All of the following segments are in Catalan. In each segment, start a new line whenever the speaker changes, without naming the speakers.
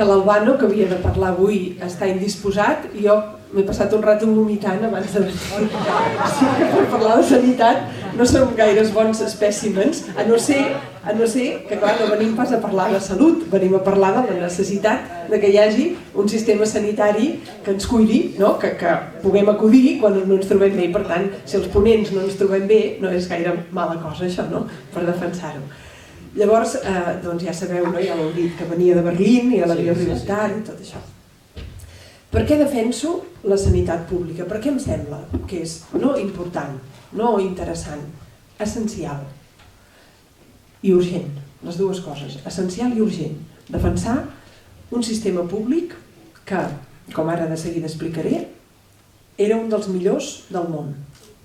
que l'Albano, que havia de parlar avui, està indisposat, i jo m'he passat un rato vomitant abans de venir. Sí que per parlar de sanitat no som gaires bons espècimens, a no ser que, clar, no venim pas a parlar de salut, venim a parlar de la necessitat de que hi hagi un sistema sanitari que ens cuidi, no? que puguem acudir quan no ens trobem bé. Per tant, si els ponents no ens trobem bé, no és gaire mala cosa això, no? Per defensar-ho. Llavors, doncs ja sabeu, no? Ja l'heu dit, que venia de Berlín i a la biodiversitat i tot això. Per què defenso la sanitat pública? Per què em sembla que és no important, no interessant, essencial i urgent, les dues coses, essencial i urgent. Defensar un sistema públic que, com ara de seguida explicaré, era un dels millors del món.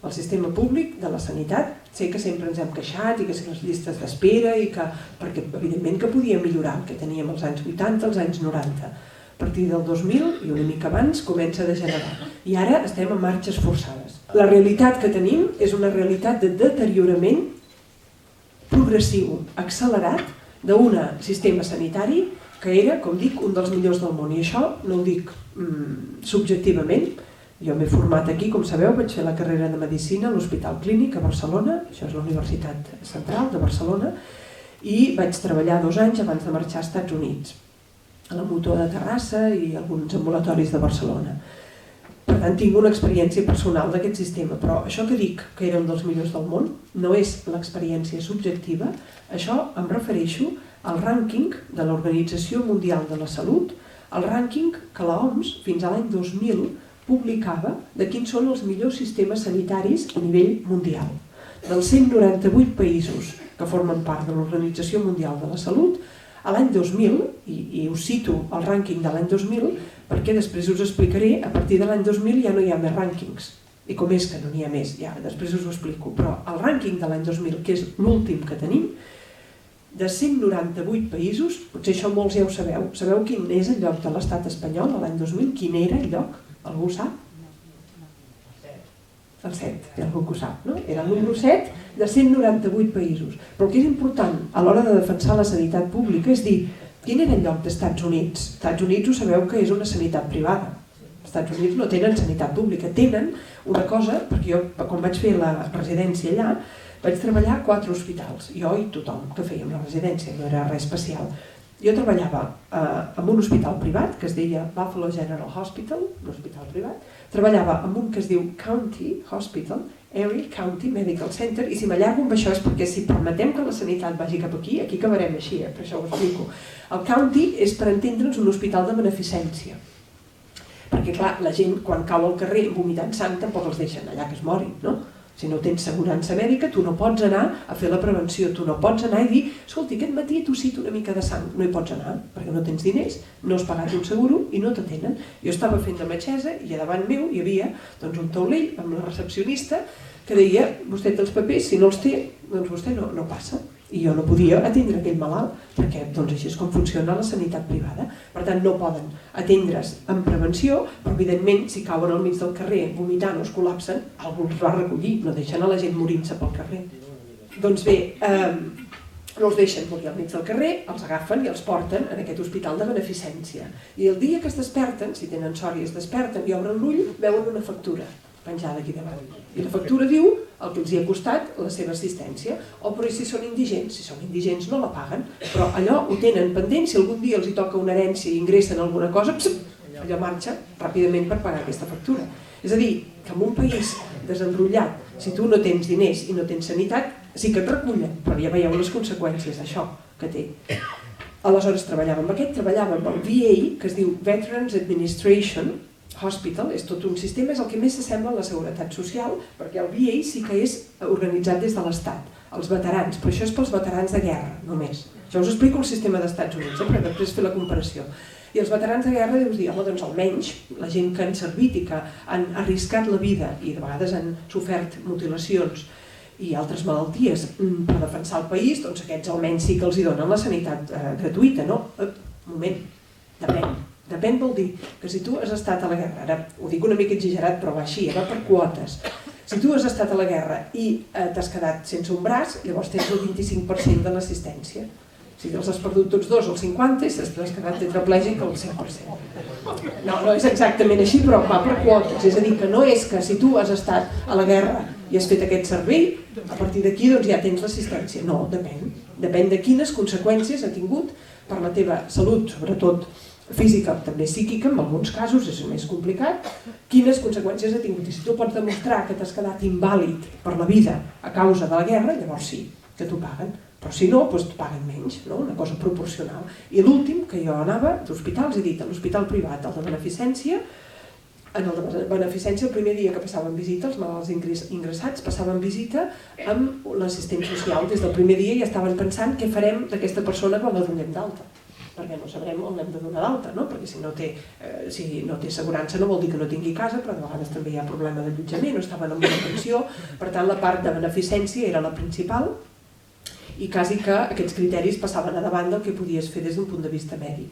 El sistema públic de la sanitat, sé que sempre ens hem queixat i que les llistes d'espera i que, perquè evidentment que podia millorar, que teníem als anys 80, als anys 90. A partir del 2000 i una mica abans comença a degenerar. I ara estem en marxes forçades. La realitat que tenim és una realitat de deteriorament progressiu, accelerat, d'un sistema sanitari que era, com dic, un dels millors del món. I això no ho dic subjectivament. Jo m'he format aquí, com sabeu, vaig fer la carrera de Medicina a l'Hospital Clínic a Barcelona, això és la Universitat Central de Barcelona, i vaig treballar 2 anys abans de marxar als Estats Units, a la Mutua de Terrassa i alguns ambulatoris de Barcelona. Per tant, tinc una experiència personal d'aquest sistema, però això que dic, que era un dels millors del món, no és l'experiència subjectiva, això em refereixo al rànquing de l'Organització Mundial de la Salut, el rànquing que l'OMS fins a l'any 2000 publicava de quins són els millors sistemes sanitaris a nivell mundial. Dels 198 països que formen part de l'Organització Mundial de la Salut, a l'any 2000, i us cito el rànquing de l'any 2000, perquè després us explicaré, a partir de l'any 2000 ja no hi ha més rànquings. I com és que no n'hi ha més? Ja, després us ho explico. Però el rànquing de l'any 2000, que és l'últim que tenim, de 198 països, potser això molts ja ho sabeu. Sabeu quin és el lloc de l'estat espanyol a l'any 2000? Quin era el lloc? Algú sap? El 7, hi ha algú que ho sap, no? Era el número 7 de 198 països. Però el que és important a l'hora de defensar la sanitat pública és dir, quin era el lloc dels Estats Units? Els Estats Units ho sabeu que és una sanitat privada. Els Estats Units no tenen sanitat pública, tenen una cosa, perquè jo quan vaig fer la residència allà, vaig treballar a 4 hospitals, jo i tothom que fèiem la residència, no era res especial. Jo treballava en un hospital privat que es deia Buffalo General Hospital, un hospital privat, treballava en un que es diu County Hospital, Erie County Medical Center, i si m'allargo amb això és perquè si permetem que la sanitat vagi cap aquí, aquí acabarem així, per això ho explico. El County és, per entendre'ns, un hospital de beneficència, perquè clar, la gent quan cau al carrer vomitant sang tampoc els deixen allà que es morin, no? Si no tens assegurança mèdica, tu no pots anar a fer la prevenció, tu no pots anar i dir escolti, aquest matí he tossit una mica de sang, no hi pots anar, perquè no tens diners, no has pagat un seguro i no t'atenen. Jo estava fent de metgessa i a davant meu hi havia un taulell amb la recepcionista que deia, vostè té els papers, si no els té, doncs vostè no passa. I jo no podia atendre aquell malalt, perquè així és com funciona la sanitat privada. Per tant, no poden atendre's en prevenció, però evidentment, si cauen al mig del carrer vomitant o es col·lapsen, algú els va recollir, no deixen a la gent morint-se pel carrer. Doncs bé, no els deixen morir al mig del carrer, els agafen i els porten en aquest hospital de beneficència. I el dia que es desperten, si tenen sort i es desperten i obren l'ull, veuen una factura penjada aquí davant. I la factura diu el que els hi ha costat la seva assistència. O però si són indigents no la paguen, però allò ho tenen pendent, si algun dia els hi toca una herència i ingressen alguna cosa, allò marxa ràpidament per pagar aquesta factura. És a dir, que en un país desenrotllat, si tu no tens diners i no tens sanitat, sí que et recullen, però ja veieu les conseqüències d'això que té. Aleshores treballava amb aquest, treballava amb el VA, que es diu Veterans Administration Hospital, és tot un sistema, és el que més s'assembla a la seguretat social, perquè el VA sí que és organitzat des de l'Estat, els veterans, però això és pels veterans de guerra, només. Això us explico el sistema dels Estats Units, per després fer la comparació. I els veterans de guerra deus dir, home, doncs almenys la gent que han servit i que han arriscat la vida i de vegades han sofert mutilacions i altres malalties per defensar el país, doncs aquests almenys sí que els hi donen la sanitat gratuïta, no? Un moment, depèn. Depèn vol dir que si tu has estat a la guerra, ara ho dic una mica exagerat però va així, va per quotes. Si tu has estat a la guerra i t'has quedat sense un braç, llavors tens el 25% de l'assistència. Si els has perdut tots dos, el 50%, i si has quedat tetraplègic, el 100%. No és exactament així, però va per quotes. És a dir, que no és que si tu has estat a la guerra i has fet aquest servei, a partir d'aquí ja tens l'assistència. No, depèn. Depèn de quines conseqüències ha tingut per la teva salut, sobretot física, també psíquica, en alguns casos és més complicat, quines conseqüències ha tingut. I si tu pots demostrar que t'has quedat invàlid per la vida a causa de la guerra, llavors sí, que t'ho paguen. Però si no, doncs paguen menys, no? Una cosa proporcional. I l'últim, que jo anava d'hospitals, he dit, a l'hospital privat, el de beneficència, en el de beneficència el primer dia que passaven visita, els malalts ingressats passaven visita amb l'assistent social. Des del primer dia ja estaven pensant què farem d'aquesta persona quan la donem d'alta, perquè no sabrem on l'hem de donar d'alta, no? Perquè si no té assegurança no vol dir que no tingui casa, però de vegades també hi ha problema d'allotjament, no estaven en una pensió, per tant la part de beneficència era la principal, i quasi que aquests criteris passaven a davant del que podies fer des d'un punt de vista mèdic.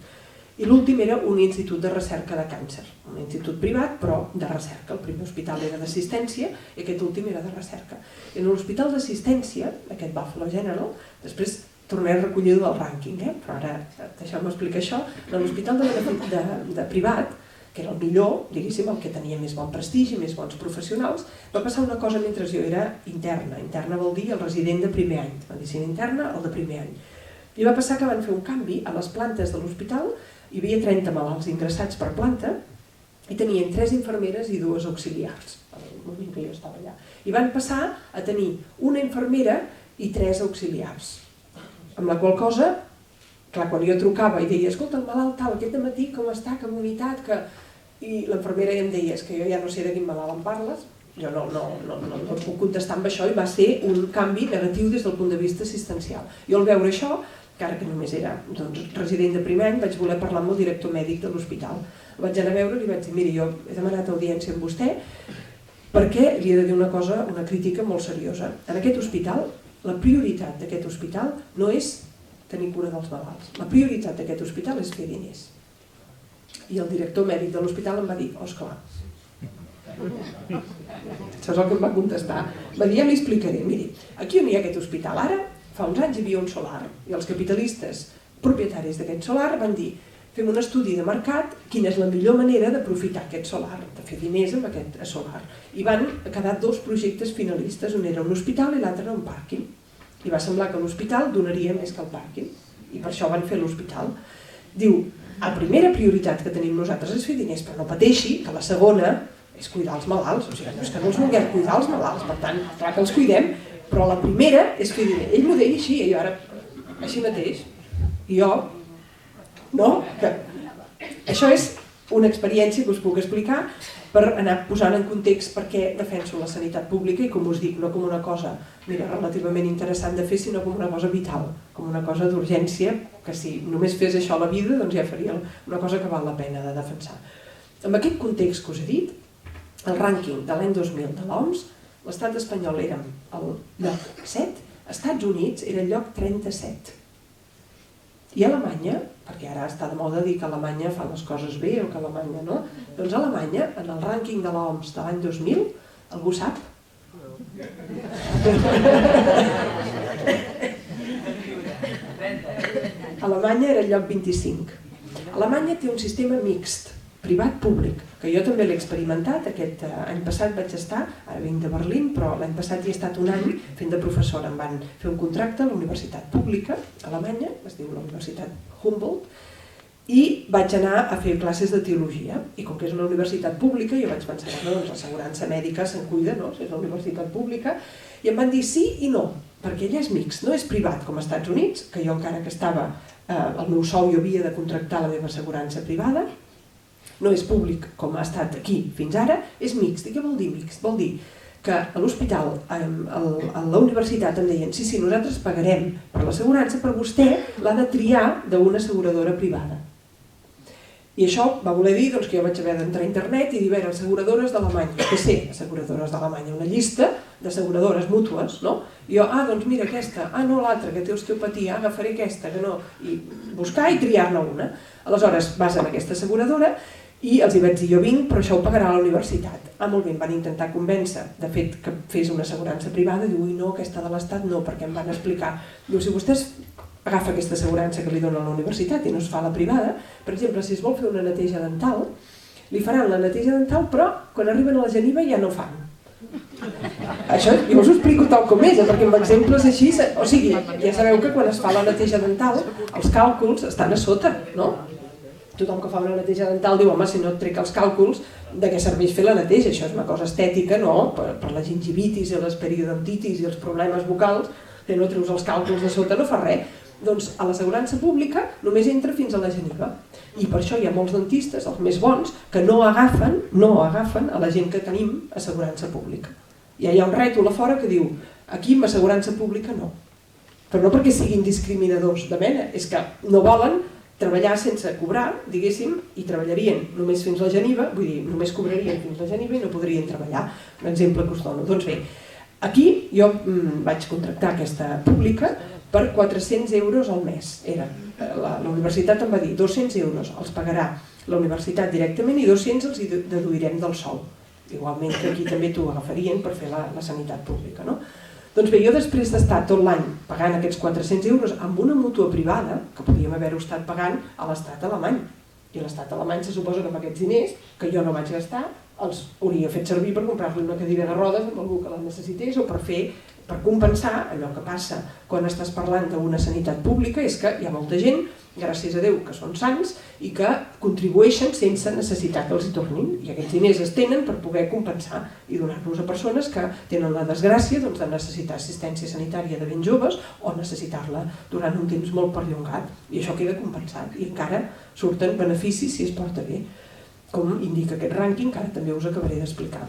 I l'últim era un institut de recerca de càncer, un institut privat però de recerca. El primer hospital era d'assistència i aquest últim era de recerca. I en l'hospital d'assistència, aquest Buffalo General, després tornaré a recollir del rànquing, però ara deixeu-me explicar això, en l'hospital de privat, que era el millor, diguéssim, el que tenia més bon prestigi, més bons professionals, va passar una cosa mentre jo era interna. Interna vol dir el resident de primer any, medicina interna, el de primer any. I va passar que van fer un canvi a les plantes de l'hospital, hi havia 30 malalts ingressats per planta i tenien 3 infermeres i 2 auxiliars, al moment que jo estava allà. I van passar a tenir una infermera i 3 auxiliars, amb la qual cosa, clar, quan jo trucava i deia, escolta, el malalt tal, aquest matí com està, que bonitat, que... I l'infermera ja em deia, és que jo ja no sé de quin malalt em parles, jo no puc contestar amb això, i va ser un canvi negatiu des del punt de vista assistencial. Jo al veure això, encara que només era resident de primer any, vaig voler parlar amb el director mèdic de l'hospital. El vaig anar a veure i li vaig dir, miri, jo he demanat audiència amb vostè perquè li he de dir una cosa, una crítica molt seriosa. En aquest hospital, la prioritat d'aquest hospital no és tenir cura dels malalts. La prioritat d'aquest hospital és fer diners. I el director mèdic de l'hospital em va dir, oh, esclar. Això és el que em va contestar. Va dir, ja m'hi explicaré. Miri, aquí on hi ha aquest hospital ara, fa uns anys hi havia un solar i els capitalistes propietaris d'aquest solar van dir, fem un estudi de mercat, quina és la millor manera d'aprofitar aquest solar, de fer diners amb aquest solar. I van quedar 2 projectes finalistes, un era un hospital i l'altre era un pàrquing. I va semblar que l'hospital donaria més que el pàrquing, i per això van fer l'hospital. Diu, la primera prioritat que tenim nosaltres és fer diners, però no pateixi, que la segona és cuidar els malalts. O sigui, no és que no els vulguem cuidar els malalts, per tant, clar que els cuidem, però la primera és fer diners. Ell m'ho deia així, i jo ara, així mateix. I jo, no? Que això és una experiència que us puc explicar per anar posant en context per què defenso la sanitat pública i, com us dic, no com una cosa relativament interessant de fer, sinó com una cosa vital, com una cosa d'urgència, que si només fes això a la vida, doncs ja faria una cosa que val la pena de defensar. En aquest context que us he dit, el rànquing de l'any 2000 de l'OMS, l'estat espanyol era el lloc 7, Estats Units era el lloc 37. I Alemanya, perquè ara està de moda dir que Alemanya fa les coses bé o que Alemanya no, doncs Alemanya, en el rànquing de l'OMS de l'any 2000, algú sap? Alemanya era el lloc 25. Alemanya té un sistema mixt, privat-públic, que jo també l'he experimentat. Aquest any passat vaig estar, ara vinc de Berlín, però l'any passat hi he estat un any fent de professora. Em van fer un contracte a la Universitat Pública Alemanya, es diu la Universitat Humboldt, i vaig anar a fer classes de teologia. I com que és una universitat pública, jo vaig pensar que l'assegurança mèdica se'n cuida, no? Si és una universitat pública, i em van dir sí i no, perquè ella és mixt, no és privat com als Estats Units, que jo encara que estava al meu sou jo havia de contractar la meva assegurança privada, no és públic com ha estat aquí fins ara, és mixt. I què vol dir mixt? Vol dir que a l'hospital, a la universitat em deien sí, nosaltres pagarem per l'assegurança, però vostè l'ha de triar d'una asseguradora privada. I això va voler dir que jo vaig haver d'entrar a internet i dir, a veure, asseguradores d'Alemanya, què sé, asseguradores d'Alemanya, una llista d'asseguradores mútues, no? I jo, doncs mira aquesta, no l'altra, que té osteopatia, agafaré aquesta, que no, i buscar i triar-ne una. Aleshores vas en aquesta asseguradora i els hi vaig dir, jo vinc, però això ho pagarà la universitat. Molt bé, em van intentar convèncer, de fet, que fes una assegurança privada, diu, no, aquesta de l'Estat no, perquè em van explicar. Diu, si vostès agafa aquesta assegurança que li dona la universitat i no es fa a la privada. Per exemple, si es vol fer una neteja dental, li faran la neteja dental, però quan arriben a la geniva ja no fan. Això jo us ho explico tal com és, perquè amb exemples així, o sigui, ja sabeu que quan es fa la neteja dental els càlculs estan a sota, no? Tothom que fa una neteja dental diu, home, si no et trec els càlculs, de què serveix fer la neteja? Això és una cosa estètica, no? Per la gingivitis i les periodontitis i els problemes vocals, que no treus els càlculs de sota no fa res. Doncs a l'assegurança pública només entra fins a la geniva. I per això hi ha molts dentistes, els més bons, que no agafen a la gent que tenim assegurança pública. Ja hi ha un rètol a fora que diu, aquí amb assegurança pública no. Però no perquè siguin discriminadors de mena, és que no volen treballar sense cobrar, diguéssim, i treballarien només fins la geniva, vull dir, només cobrarien fins la geniva i no podrien treballar. Un exemple que us dono. Doncs bé, aquí jo vaig contractar aquesta pública per 400 euros al mes. La universitat em va dir 200 euros els pagarà la universitat directament i 200 els hi deduirem del sou. Igualment que aquí també t'ho agafarien per fer la sanitat pública, no? Doncs bé, jo després d'estar tot l'any pagant aquests 400 euros amb una mútua privada, que podíem haver-ho estat pagant a l'estat alemany, i l'estat alemany se suposa que amb aquests diners, que jo no vaig gastar, els hauria fet servir per comprar-li una cadira de rodes amb algú que la necessités o per compensar allò que passa quan estàs parlant d'una sanitat pública, és que hi ha molta gent, gràcies a Déu, que són sants i que contribueixen sense necessitar que els hi tornin, i aquests diners es tenen per poder compensar i donar-los a persones que tenen la desgràcia de necessitar assistència sanitària de ben joves o necessitar-la durant un temps molt perllongat, i això queda compensat i encara surten beneficis si es porta bé, com indica aquest rànquing que ara també us acabaré d'explicar.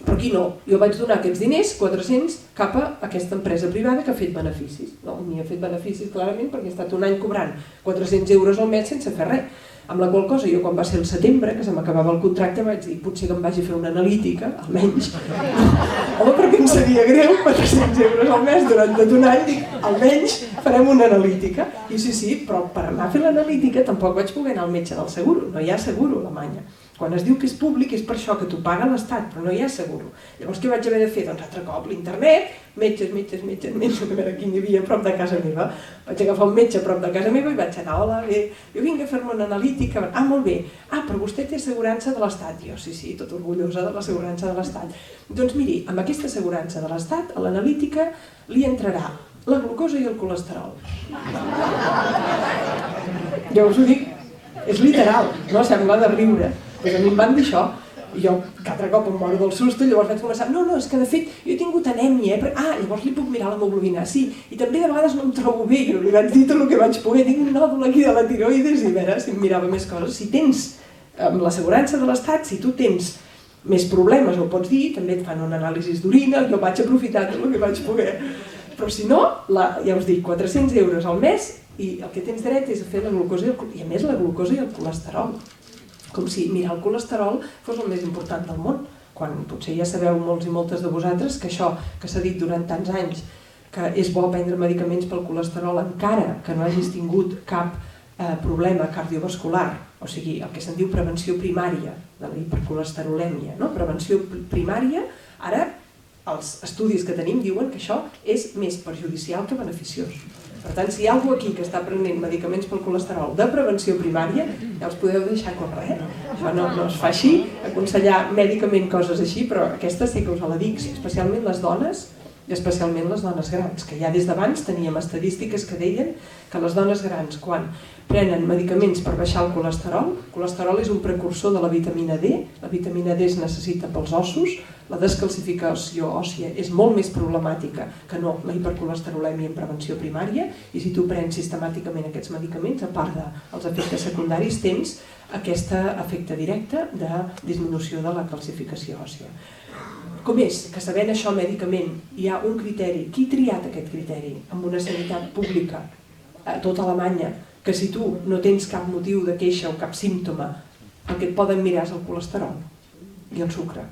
Però aquí no, jo vaig donar aquests diners, 400, cap a aquesta empresa privada que ha fet beneficis. No, m'hi ha fet beneficis clarament perquè he estat un any cobrant 400 euros al mes sense fer res. Amb la qual cosa jo quan va ser el setembre, que se m'acabava el contracte, vaig dir potser que em vagi a fer una analítica, almenys. Home, perquè em seria greu, 400 euros al mes durant tot un any, dic, almenys farem una analítica. I sí, però per anar a fer l'analítica tampoc vaig poder anar al metge del seguro, no hi ha seguro a Alemanya. Quan es diu que és públic és per això, que t'ho paga l'Estat, però no hi ha seguro. Llavors què vaig haver de fer? Doncs altre cop l'internet, metges, a veure quin hi havia a prop de casa meva. Vaig agafar un metge a prop de casa meva i vaig anar, hola, bé, jo vinc a fer-me una analítica. Ah, molt bé, però vostè té assegurança de l'Estat. Jo, sí, tot orgullosa de l'assegurança de l'Estat. Doncs miri, amb aquesta assegurança de l'Estat, a l'analítica li entrarà la glucosa i el colesterol. Jo us ho dic, és literal, no sembla de riure. Doncs a mi em van dir això, i jo cada cop em moro del susto, llavors vaig començar, no, és que de fet jo he tingut anèmia, llavors li puc mirar l'hemoglobina, sí, i també de vegades no em trobo bé, i li vaig dir tot el que vaig poder, tinc un nòdul aquí de la tiroides, i a veure si em mirava més coses. Si tens, amb l'assegurança de l'Estat, si tu tens més problemes, ho pots dir, també et fan un anàlisi d'orina, jo vaig aprofitar tot el que vaig poder, però si no, ja us dic, 400 euros al mes, i el que tens dret és a fer la glucosa i a més la glucosa i el colesterol. Com si mirar el colesterol fos el més important del món, quan potser ja sabeu molts i moltes de vosaltres que això que s'ha dit durant tants anys, que és bo prendre medicaments pel colesterol encara que no hagis tingut cap problema cardiovascular, o sigui, el que se'n diu prevenció primària de la hipercolesterolèmia, no? Prevenció primària, ara els estudis que tenim diuen que això és més perjudicial que beneficiós. Per tant, si hi ha algú aquí que està prenent medicaments pel colesterol de prevenció primària, ja els podeu deixar córrer. Això no es fa així, aconsellar mèdicament coses així, però aquesta sí que us la dic, especialment les dones, i especialment les dones grans, que ja des d'abans teníem estadístiques que deien que les dones grans, quan prenen medicaments per baixar el colesterol és un precursor de la vitamina D, la vitamina D es necessita pels ossos, la descalcificació òssia és molt més problemàtica que no la hipercolesterolèmia en prevenció primària, i si tu prens sistemàticament aquests medicaments, a part dels efectes secundaris, tens aquest efecte directe de disminució de la calcificació òssia. Com és que sabent això mèdicament hi ha un criteri, qui ha triat aquest criteri amb una sanitat pública a tota Alemanya, que si tu no tens cap motiu de queixa o cap símptoma, el que et poden mirar és el colesterol i el sucre.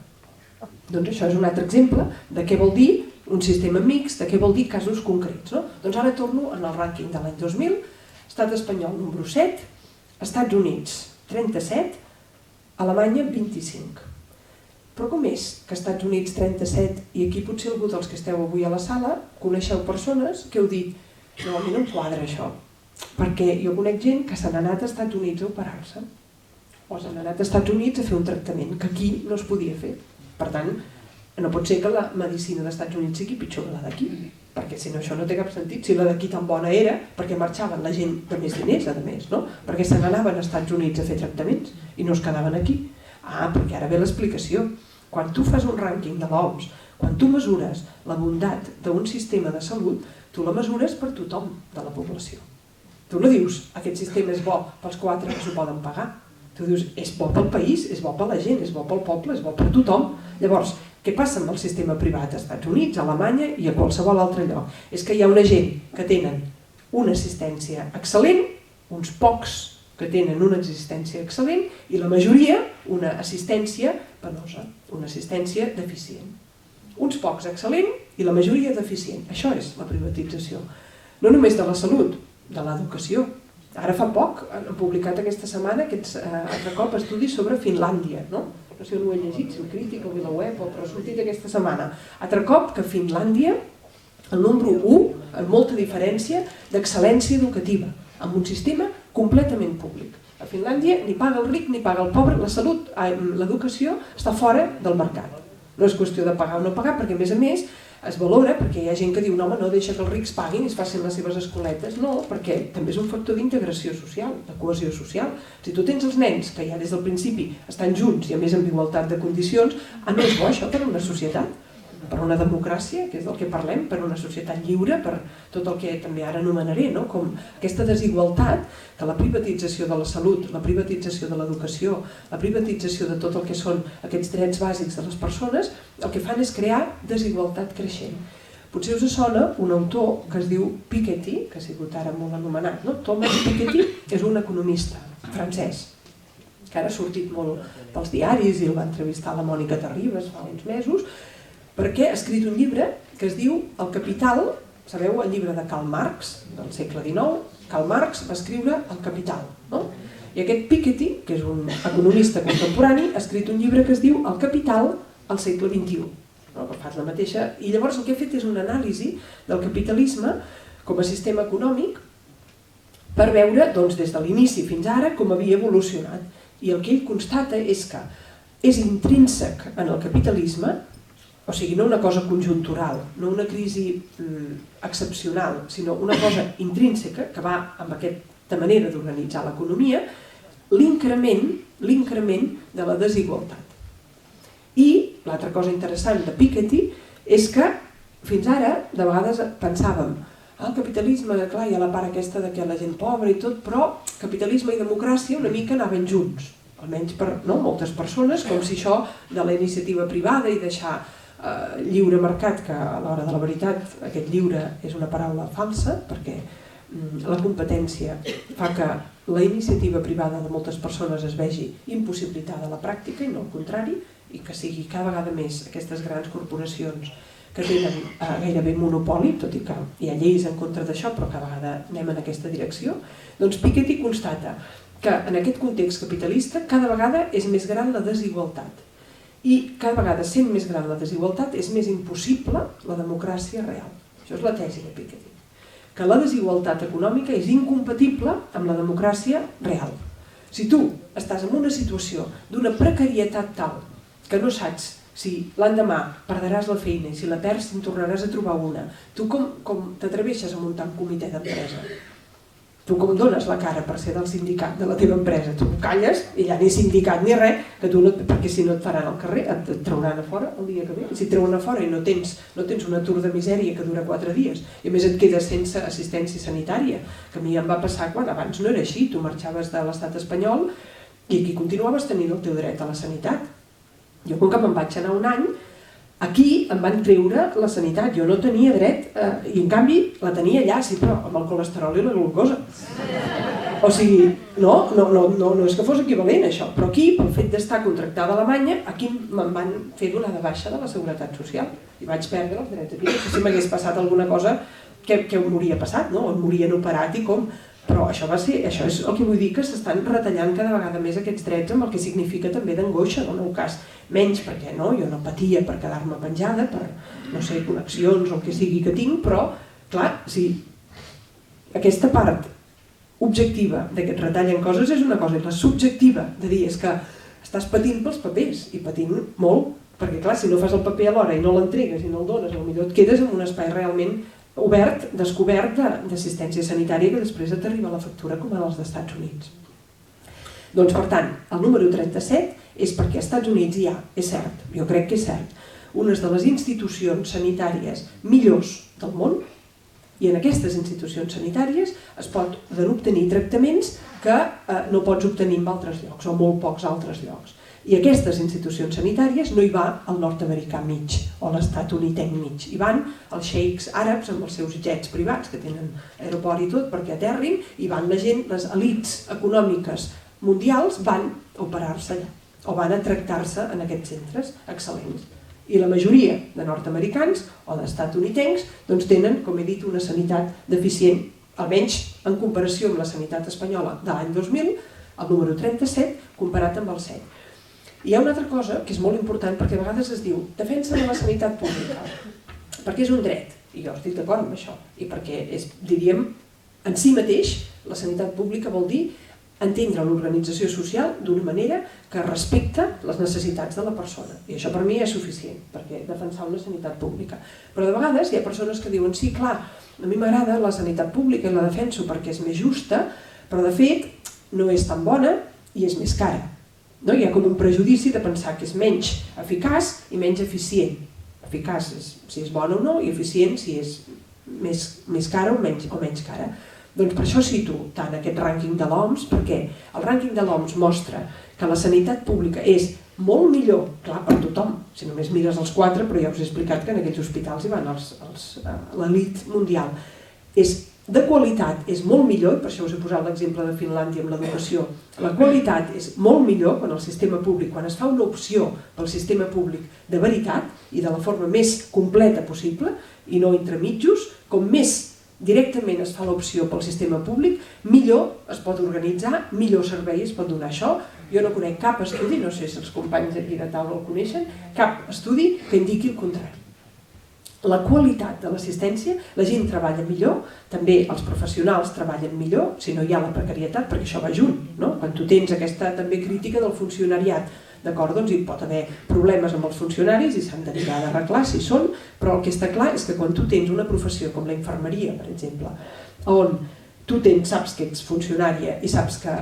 Doncs això és un altre exemple de què vol dir un sistema mixt, de què vol dir casos concrets. Doncs ara torno en el rànquing de l'any 2000, Estat espanyol número 7, Estats Units 37, Alemanya 25. Però com és que Estats Units 37, i aquí potser algú dels que esteu avui a la sala coneixeu persones que heu dit No, a mi no em quadra això, perquè jo conec gent que se n'ha anat als Estats Units a operar-se, o se n'ha anat als Estats Units a fer un tractament que aquí no es podia fer. Per tant, no pot ser que la medicina dels Estats Units sigui pitjor que la d'aquí, perquè si no això no té cap sentit. Si la d'aquí tan bona era, perquè marxaven la gent de més diners, a més, no? Perquè se n'anaven als Estats Units a fer tractaments i no es quedaven aquí. Perquè ara ve l'explicació. Quan tu fas un rànquing de l'OMS, quan tu mesures la bondat d'un sistema de salut, tu la mesures per tothom de la població. Tu no dius, aquest sistema és bo pels 4 que s'ho poden pagar. Tu dius, és bo pel país, és bo per la gent, és bo pel poble, és bo per tothom. Llavors, què passa amb el sistema privat als Estats Units, a Alemanya i a qualsevol altre lloc? És que hi ha una gent que tenen una assistència excel·lent, uns pocs que tenen una assistència excel·lent i la majoria una assistència penosa, una assistència deficient. Uns pocs excel·lent i la majoria deficient. Això és la privatització. No només de la salut, de l'educació. Ara fa poc han publicat aquesta setmana aquests altre cop estudis sobre Finlàndia, no? No sé on ho he llegit, si el Crític o VilaWeb, però ha sortit aquesta setmana. Altre cop que Finlàndia, el número 1, amb molta diferència d'excel·lència educativa, amb un sistema completament públic. A Finlàndia ni paga el ric ni paga el pobre, la salut, l'educació està fora del mercat. No és qüestió de pagar o no pagar, perquè a més es valora, perquè hi ha gent que diu no, no deixa que els rics paguin i es facin les seves escoletes. No, perquè també és un factor d'integració social, de cohesió social. Si tu tens els nens que ja des del principi estan junts i a més amb igualtat de condicions, no és bo això per a una societat, per a una democràcia, que és del que parlem, per a una societat lliure, per tot el que també ara anomenaré, no? Com aquesta desigualtat, que la privatització de la salut, la privatització de l'educació, la privatització de tot el que són aquests drets bàsics de les persones, el que fan és crear desigualtat creixent. Potser us sona un autor que es diu Piketty, que ha sigut ara molt anomenat, no? Thomas Piketty és un economista francès, que ara ha sortit molt pels diaris i el va entrevistar la Mònica Terribas fa uns mesos, perquè ha escrit un llibre que es diu El Capital. Sabeu el llibre de Karl Marx, del segle XIX? Karl Marx va escriure El Capital, no? I aquest Piketty, que és un economista contemporani, ha escrit un llibre que es diu El Capital al segle XXI. No? Fa la mateixa. I llavors el que ha fet és una anàlisi del capitalisme com a sistema econòmic per veure des de l'inici fins ara com havia evolucionat. I el que ell constata és que és intrínsec en el capitalisme, o sigui, no una cosa conjuntural, no una crisi excepcional, sinó una cosa intrínseca que va amb aquesta manera d'organitzar l'economia, l'increment de la desigualtat. I l'altra cosa interessant de Piketty és que fins ara de vegades pensàvem el capitalisme, clar, hi ha la part aquesta de que la gent pobra i tot, però capitalisme i democràcia una mica anaven junts, almenys per moltes persones, com si això de la iniciativa privada i deixar lliure mercat, que a l'hora de la veritat aquest lliure és una paraula falsa, perquè la competència fa que la iniciativa privada de moltes persones es vegi impossibilitada a la pràctica i no al contrari, i que sigui cada vegada més aquestes grans corporacions que tenen gairebé monopoli, tot i que hi ha lleis en contra d'això, però cada vegada anem en aquesta direcció. Doncs Piketty constata que en aquest context capitalista cada vegada és més gran la desigualtat. I cada vegada sent més gran la desigualtat és més impossible la democràcia real. Això és la tesi de Piketty. Que la desigualtat econòmica és incompatible amb la democràcia real. Si tu estàs en una situació d'una precarietat tal que no saps si l'endemà perdràs la feina i si la perds en tornaràs a trobar una, tu com t'atreveixes a muntar un comitè d'empresa? Tu com dones la cara per ser del sindicat de la teva empresa? Tu calles i ja ni sindicat ni res, perquè si no et faran al carrer, et trauran a fora el dia que ve. Si et treuen a fora i no tens un atur de misèria que dura 4 dies i a més et quedes sense assistència sanitària, que a mi em va passar quan abans no era així, tu marxaves de l'estat espanyol i aquí continuaves tenint el teu dret a la sanitat. Jo com que me'n vaig anar un any, aquí em van treure la sanitat, jo no tenia dret, i en canvi la tenia allà, sí, però amb el colesterol i la glucosa. O sigui, no és que fos equivalent això, però aquí, pel fet d'estar contractada a Alemanya, aquí me'n van fer donar de baixa de la Seguretat Social i vaig perdre els drets aquí. No sé si m'hagués passat alguna cosa que m'hauria passat, no? On m'haurien operat i com... Però això és el que vull dir, que s'estan retallant cada vegada més aquests drets amb el que significa també d'angoixa, en el meu cas menys, perquè jo no patia per quedar-me penjada, per, no sé, connexions o el que sigui que tinc, però, clar, si aquesta part objectiva d'aquest retall en coses és una cosa, i la subjectiva de dir és que estàs patint pels papers, i patint molt, perquè clar, si no fas el paper alhora i no l'entregues i no el dones, potser et quedes en un espai realment obert, descobert d'assistència sanitària que després t'arriba la factura com a dels Estats Units. Doncs per tant, el número 37 és perquè als Estats Units hi ha, és cert, jo crec que és cert, unes de les institucions sanitàries millors del món, i en aquestes institucions sanitàries es poden obtenir tractaments que no pots obtenir en altres llocs o molt pocs altres llocs. I aquestes institucions sanitàries no hi va el nord-americà mig o l'estatunidenc mig. Hi van els xeics àrabs amb els seus jets privats que tenen aeroport i tot perquè aterrin, i van la gent, les elits econòmiques mundials van a operar-se allà o van a tractar-se en aquests centres excel·lents. I la majoria de nord-americans o d'estatunidencs doncs tenen, com he dit, una sanitat deficient, almenys en comparació amb la sanitat espanyola de l'any 2000, el número 37, comparat amb el 7. Hi ha una altra cosa que és molt important perquè a vegades es diu defensa de la sanitat pública, perquè és un dret, i jo estic d'acord amb això, i perquè és, diríem, en si mateix la sanitat pública vol dir entendre l'organització social d'una manera que respecta les necessitats de la persona. I això per mi és suficient, perquè defensar una sanitat pública. Però de vegades hi ha persones que diuen sí, clar, a mi m'agrada la sanitat pública i la defenso perquè és més justa, però de fet no és tan bona i és més cara. Hi ha com un prejudici de pensar que és menys eficaç i menys eficient. Eficaç és si és bona o no, i eficient si és més cara o menys cara. Doncs per això cito tant aquest rànquing de l'OMS, perquè el rànquing de l'OMS mostra que la sanitat pública és molt millor, clar, per tothom, si només mires els 4, però ja us he explicat que en aquells hospitals hi van l'elit mundial. És de qualitat, és molt millor, i per això us he posat l'exemple de Finlàndia amb l'educació, la qualitat és molt millor quan el sistema públic, quan es fa una opció pel sistema públic de veritat i de la forma més completa possible, i no entremitjos, com més directament es fa l'opció pel sistema públic, millor es pot organitzar, millor servei es pot donar. Això jo no conec cap estudi, no sé si els companys aquí de taula el coneixen, cap estudi que indiqui el contrari. La qualitat de l'assistència, la gent treballa millor, també els professionals treballen millor, si no hi ha la precarietat, perquè això va junt, no? Quan tu tens aquesta també crítica del funcionariat, d'acord, doncs hi pot haver problemes amb els funcionaris i s'han d'arreglar si són, però el que està clar és que quan tu tens una professió com la infermeria, per exemple, on tu saps que ets funcionària i saps que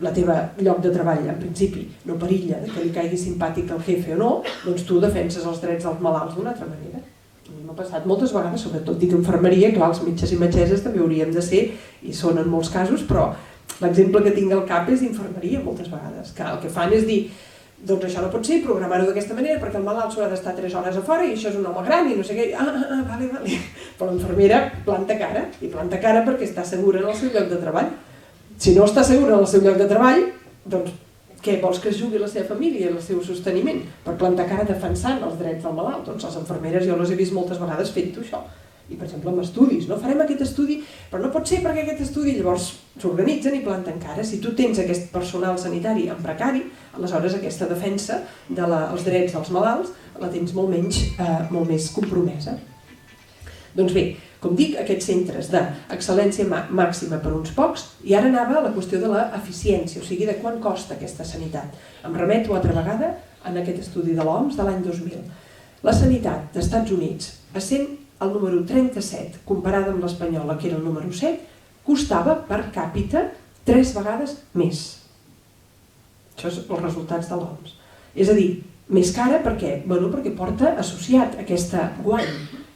la teva lloc de treball, en principi, no perilla que li caigui simpàtic al jefe o no, doncs tu defenses els drets dels malalts d'una altra manera. M'ha passat moltes vegades, sobretot dic infermeria, clar, els metges i metgesses també hauríem de ser, i són en molts casos, però l'exemple que tinc al cap és d'infermeria moltes vegades, que el que fan és dir doncs això no pot ser, programar-ho d'aquesta manera perquè el malalt s'haurà d'estar 3 hores a fora i això és un home gran i no sé què, vale. Però l'infermera planta cara, i planta cara perquè està segura en el seu lloc de treball. Si no està segura en el seu lloc de treball, doncs què vols que es jugui la seva família i el seu sosteniment? Per plantar cara defensant els drets del malalt. Doncs les infermeres jo les he vist moltes vegades fent-ho això. I per exemple amb estudis, no farem aquest estudi, però no pot ser perquè aquest estudi, llavors s'organitzen i planten cara. Si tu tens aquest personal sanitari en precari, aleshores aquesta defensa dels drets dels malalts la tens molt més compromesa. Doncs bé, com dic, aquests centres d'excel·lència màxima per uns pocs, i ara anava a la qüestió de l'eficiència, o sigui, de quant costa aquesta sanitat. Em remeto altra vegada en aquest estudi de l'OMS de l'any 2000. La sanitat dels Estats Units, essent el número 37, comparada amb l'espanyola, que era el número 7, costava per càpita 3 vegades més. Això són els resultats de l'OMS. És a dir, més cara perquè porta associat aquest guany.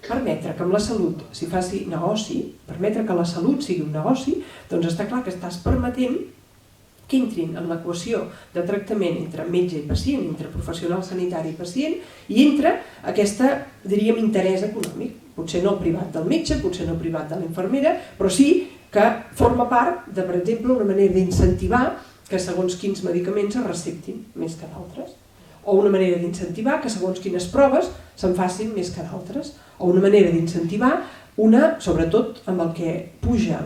Permetre que amb la salut s'hi faci negoci, permetre que la salut sigui un negoci, doncs està clar que estàs permetent que entrin en l'equació de tractament entre metge i pacient, entre professional sanitari i pacient, i entre aquest, diríem, interès econòmic. Potser no privat del metge, potser no privat de la infermera, però sí que forma part de, per exemple, una manera d'incentivar que segons quins medicaments es receptin més que d'altres, o una manera d'incentivar que segons quines proves se'n facin més que d'altres, o una manera d'incentivar sobretot amb el que puja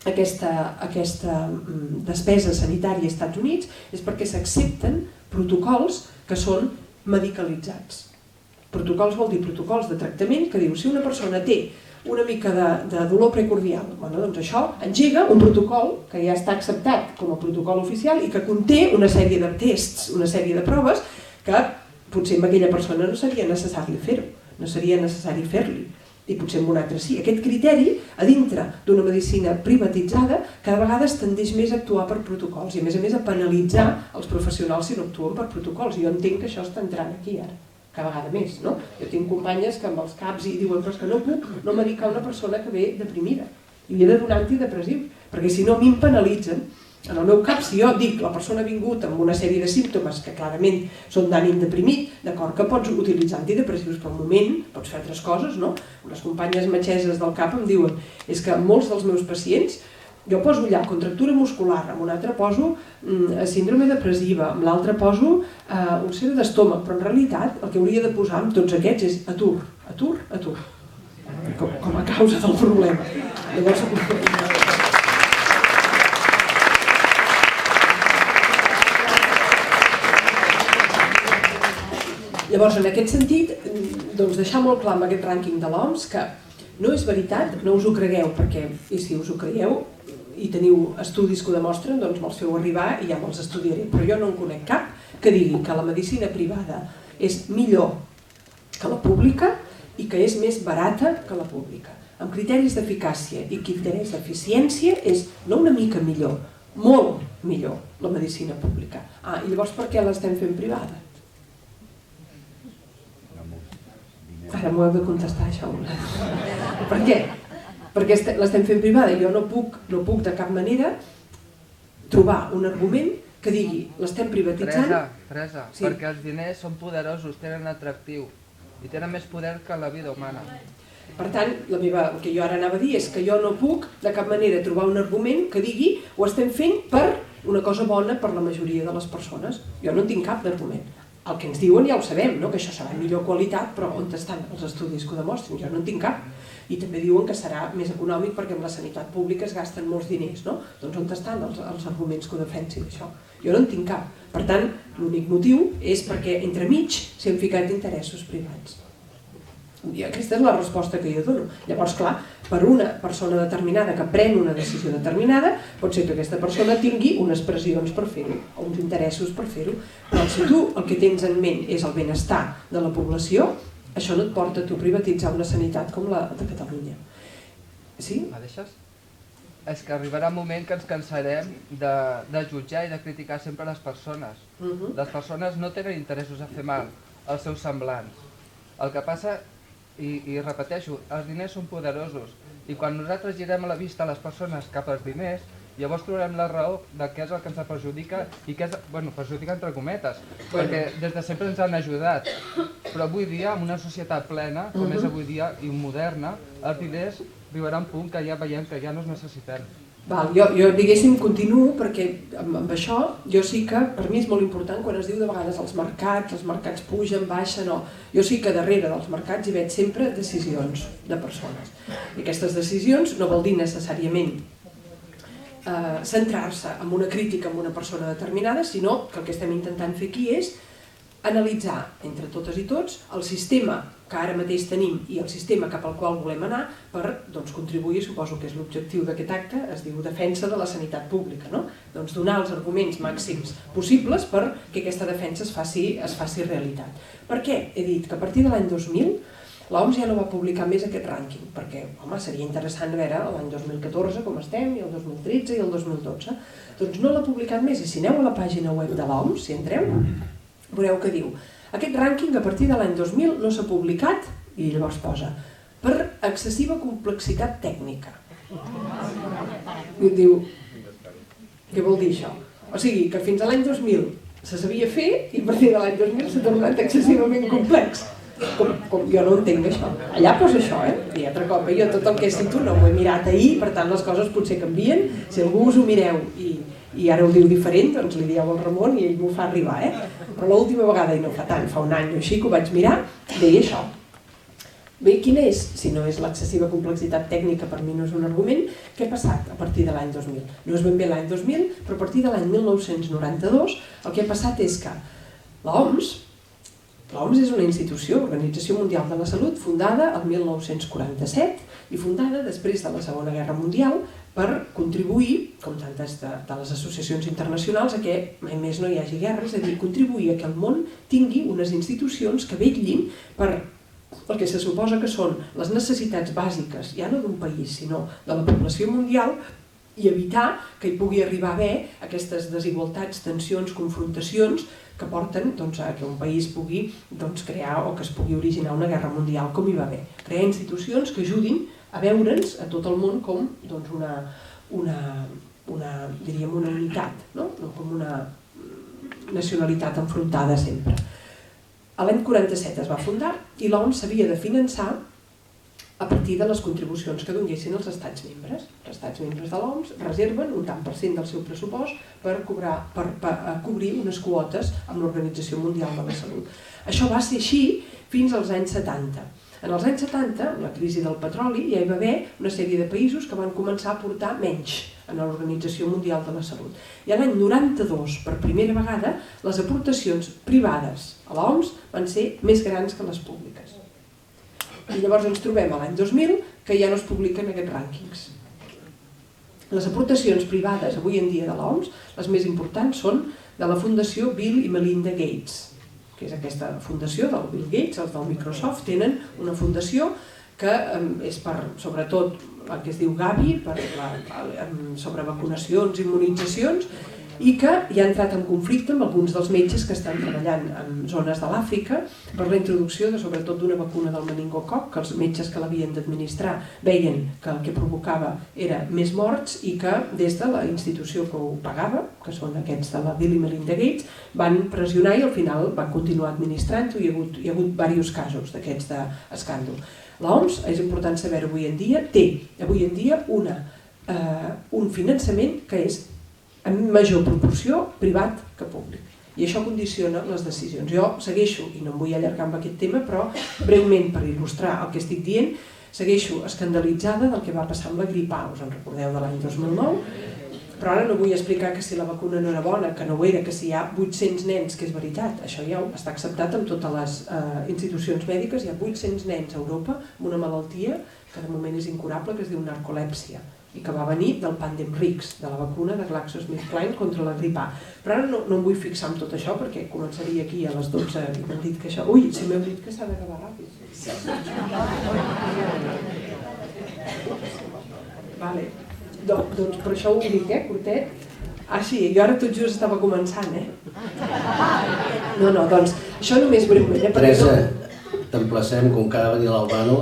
aquesta despesa sanitària als Estats Units, és perquè s'accepten protocols que són medicalitzats. Protocols vol dir protocols de tractament que diu si una persona té una mica de dolor precordial. Doncs això engega un protocol que ja està acceptat com a protocol oficial i que conté una sèrie de tests, una sèrie de proves que potser amb aquella persona no seria necessari fer-ho, no seria necessari fer-li, i potser amb un altre sí. Aquest criteri, a dintre d'una medicina privatitzada, cada vegada es tendeix més a actuar per protocols i a més a penalitzar els professionals si no actuen per protocols. Jo entenc que això està entrant aquí ara, cada vegada més, no? Jo tinc companyes que amb els caps i diuen però és que no puc no medicar una persona que ve deprimida i li he de donar antidepressius, perquè si no a mi em penalitzen. En el meu cap, si jo dic la persona ha vingut amb una sèrie de símptomes que clarament són d'ànim deprimit, d'acord que pots utilitzar antidepressius per un moment, pots fer altres coses, no? Unes companyes metgeses del cap em diuen és que molts dels meus pacients, jo poso allà contractura muscular, amb un altre poso síndrome depressiva, amb l'altre poso úlcera d'estómac, però en realitat el que hauria de posar amb tots aquests és atur, atur, atur, com a causa del problema. Llavors, en aquest sentit, deixar molt clar amb aquest rànquing de l'OMS que no és veritat, no us ho cregueu, perquè, i si us ho creieu i teniu estudis que ho demostren, doncs me'ls feu arribar i ja me'ls estudiaré. Però jo no en conec cap que digui que la medicina privada és millor que la pública i que és més barata que la pública. Amb criteris d'eficàcia i criteris d'eficiència és no una mica millor, molt millor la medicina pública. I llavors per què l'estem fent privada? Ara m'ho heu de contestar, això. Per què? Perquè l'estem fent privada i jo no puc de cap manera trobar un argument que digui l'estem privatitzant.
Teresa, perquè els diners són poderosos, tenen atractiu i tenen més poder que la vida humana.
Per tant, el que jo ara anava a dir és que jo no puc de cap manera trobar un argument que digui ho estem fent per una cosa bona per la majoria de les persones. Jo no en tinc cap d'argument. El que ens diuen ja ho sabem, que això serà millor qualitat, però on estan els estudis que ho demostren? Jo no en tinc cap. I també diuen que serà més econòmic perquè amb la sanitat pública es gasten molts diners, no? Doncs on estan els arguments que ho defensin això? Jo no en tinc cap. Per tant, l'únic motiu és perquè entremig s'hi han ficat interessos privats. I aquesta és la resposta que jo dono. Llavors, clar, per una persona determinada que pren una decisió determinada, pot ser que aquesta persona tingui unes pressions per fer-ho, o uns interessos per fer-ho, però si tu el que tens en ment és el benestar de la població, això no et porta a tu privatitzar una sanitat com la de Catalunya. Sí?
Me deixes? És que arribarà un moment que ens cansarem de jutjar i de criticar sempre les persones. Les persones no tenen interessos a fer mal als seus semblants. El que passa, i repeteixo, els diners són poderosos i quan nosaltres girem la vista a les persones cap als diners, llavors trobarem la raó de què és el que ens perjudica i què és, perjudica entre cometes, perquè des de sempre ens han ajudat, però avui dia, en una societat plena, com és avui dia i moderna, els diners arribaran a un punt que ja veiem que ja no es necessitem.
Jo diguéssim continuo perquè amb això jo sí que per mi és molt important quan es diu de vegades els mercats pugen, baixen, no. Jo sí que darrere dels mercats hi veig sempre decisions de persones i aquestes decisions no vol dir necessàriament centrar-se en una crítica amb una persona determinada, sinó que el que estem intentant fer aquí és analitzar entre totes i tots el sistema que ara mateix tenim i el sistema cap al qual volem anar per contribuir, suposo que és l'objectiu d'aquest acte, es diu defensa de la sanitat pública, no? Doncs donar els arguments màxims possibles perquè aquesta defensa es faci realitat. Per què? He dit que a partir de l'any 2000 l'OMS ja no va publicar més aquest rànquing, perquè, home, seria interessant veure l'any 2014 com estem, i el 2013 i el 2012. Doncs no l'ha publicat més, i si aneu a la pàgina web de l'OMS, si entreu, veureu que diu aquest rànquing a partir de l'any 2000 no s'ha publicat, i llavors posa, per excessiva complexitat tècnica. I diu, què vol dir això? O sigui, que fins a l'any 2000 se sabia fer i a partir de l'any 2000 s'ha tornat excessivament complex. Com jo no entenc això. Allà posa això, i altre cop, jo tot el que cito no ho he mirat ahir, per tant les coses potser canvien, si algú us ho mireu i ara ho diu diferent, doncs li dieu al Ramon i ell m'ho fa arribar, però l'última vegada, i no fa tant, fa un any o així que ho vaig mirar, deia això. Bé, quina és, si no és l'excessiva complexitat tècnica, per mi no és un argument, què ha passat a partir de l'any 2000? No és ben bé l'any 2000, però a partir de l'any 1992 el que ha passat és que l'OMS L'OMS és una institució, Organització Mundial de la Salut, fundada el 1947 i fundada després de la Segona Guerra Mundial per contribuir, com tantes de les associacions internacionals, a que mai més no hi hagi guerra, és a dir, contribuir a que el món tingui unes institucions que vetllin per el que se suposa que són les necessitats bàsiques, ja no d'un país, sinó de la població mundial, i evitar que hi pugui arribar a haver aquestes desigualtats, tensions, confrontacions que porten a que un país pugui crear o que es pugui originar una guerra mundial, com hi va haver. Crear institucions que ajudin a veure'ns a tot el món com diríem una unitat, no com una nacionalitat enfrontada sempre. L'any 47 es va fundar i l'OMS s'havia de finançar a partir de les contribucions que donessin els estats membres. Els estats membres de l'OMS reserven un tant per cent del seu pressupost per cobrir unes quotes amb l'Organització Mundial de la Salut. Això va ser així fins als anys 70. En els anys 70, amb la crisi del petroli, ja hi va haver una sèrie de països que van començar a aportar menys a l'Organització Mundial de la Salut. I l'any 92, per primera vegada, les aportacions privades a l'OMS van ser més grans que les públiques. I llavors ens trobem a l'any 2000 que ja no es publiquen aquests rànquings. Les aportacions privades avui en dia de l'OMS, les més importants són de la Fundació Bill i Melinda Gates, que és aquesta fundació del Bill Gates, els del Microsoft, tenen una fundació que és per, sobretot, el que es diu Gavi, sobre vacunacions, immunitzacions, i que ja ha entrat en conflicte amb alguns dels metges que estan treballant en zones de l'Àfrica per la introducció sobretot d'una vacuna del meningococ, que els metges que l'havien d'administrar veien que el que provocava era més morts i que des de la institució que ho pagava, que són aquests de la Bill i Melinda Gates, van pressionar i al final van continuar administrant-ho i hi ha hagut diversos casos d'aquests d'escàndol. L'OMS, és important saber-ho avui en dia, té avui en dia un finançament que és en major proporció privat que públic. I això condiciona les decisions. Jo segueixo, i no em vull allargar amb aquest tema, però breument per il·lustrar el que estic dient, segueixo escandalitzada del que va passar amb la grip A, us en recordeu de l'any 2009, però ara no vull explicar que si la vacuna no era bona, que no ho era, que si hi ha 800 nens, que és veritat, això ja està acceptat en totes les institucions mèdiques, hi ha 800 nens a Europa amb una malaltia que de moment és incurable, que es diu narcolèpsia, i que va venir del Pandemrix, de la vacuna de GlaxoSmithKline contra la grip A. Però ara no em vull fixar en tot això perquè començaria aquí a les 12 i m'han dit que això... Ui, si m'heu dit que s'ha d'acabar ràpid. Vale. Doncs per això ho dic, curtet. Ah, sí, jo ara tot just estava començant, No, doncs això només breument.
Teresa, t'emplacem, com que ha de venir l'Albano,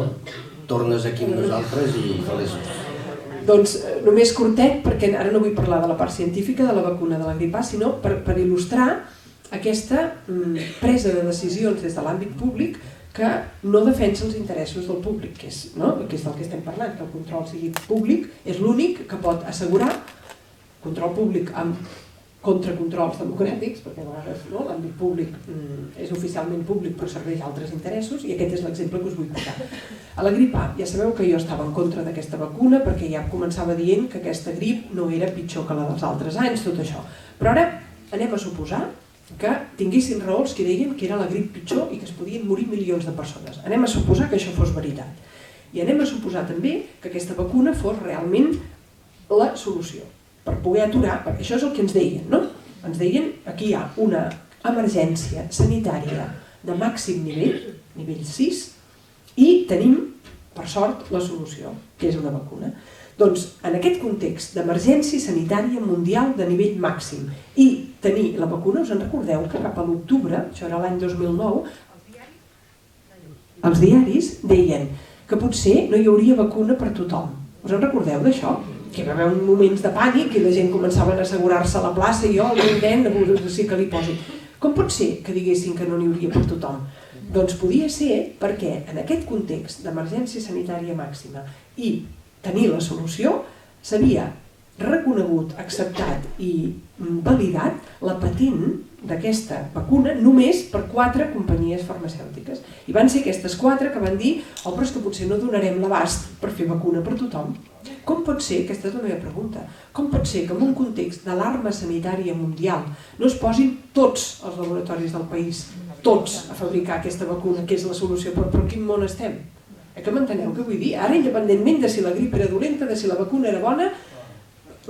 tornes aquí amb nosaltres i feliços.
Doncs només curtet, perquè ara no vull parlar de la part científica de la vacuna de la grip A, sinó per il·lustrar aquesta presa de decisions des de l'àmbit públic que no defensa els interessos del públic, que és del que estem parlant, que el control sigui públic, és l'únic que pot assegurar control públic amb contracontrols democràtics, perquè a vegades l'àmbit públic és oficialment públic però serveix a altres interessos, i aquest és l'exemple que us vull posar. A la grip A, ja sabeu que jo estava en contra d'aquesta vacuna perquè ja començava dient que aquesta grip no era pitjor que la dels altres anys, tot això. Però ara anem a suposar que tinguessin raó els que deien que era la grip pitjor i que es podien morir milions de persones. Anem a suposar que això fos veritat. I anem a suposar també que aquesta vacuna fos realment la solució per poder aturar, perquè això és el que ens deien, Ens deien que aquí hi ha una emergència sanitària de màxim nivell, nivell 6, i tenim, per sort, la solució, que és una vacuna. Doncs en aquest context d'emergència sanitària mundial de nivell màxim i tenir la vacuna, us en recordeu que cap a l'octubre, això era l'any 2009, els diaris deien que potser no hi hauria vacuna per tothom. Us en recordeu d'això? Que hi va haver moments de pànic i la gent començava a assegurar-se a la plaça i jo, el meu nen, sí que li posi. Com pot ser que diguessin que no n'hi hauria per tothom? Doncs podia ser perquè en aquest context d'emergència sanitària màxima i tenir la solució s'havia reconegut, acceptat i validat la patent d'aquesta vacuna només per 4 companyies farmacèutiques. I van ser aquestes 4 que van dir però és que potser no donarem l'abast per fer vacuna per tothom. Com pot ser, aquesta és la meva pregunta, com pot ser que en un context d'alarma sanitària mundial no es posin tots els laboratoris del país tots a fabricar aquesta vacuna, que és la solució, però en quin món estem? Que m'enteneu què vull dir? Ara, independentment de si la grip era dolenta, de si la vacuna era bona,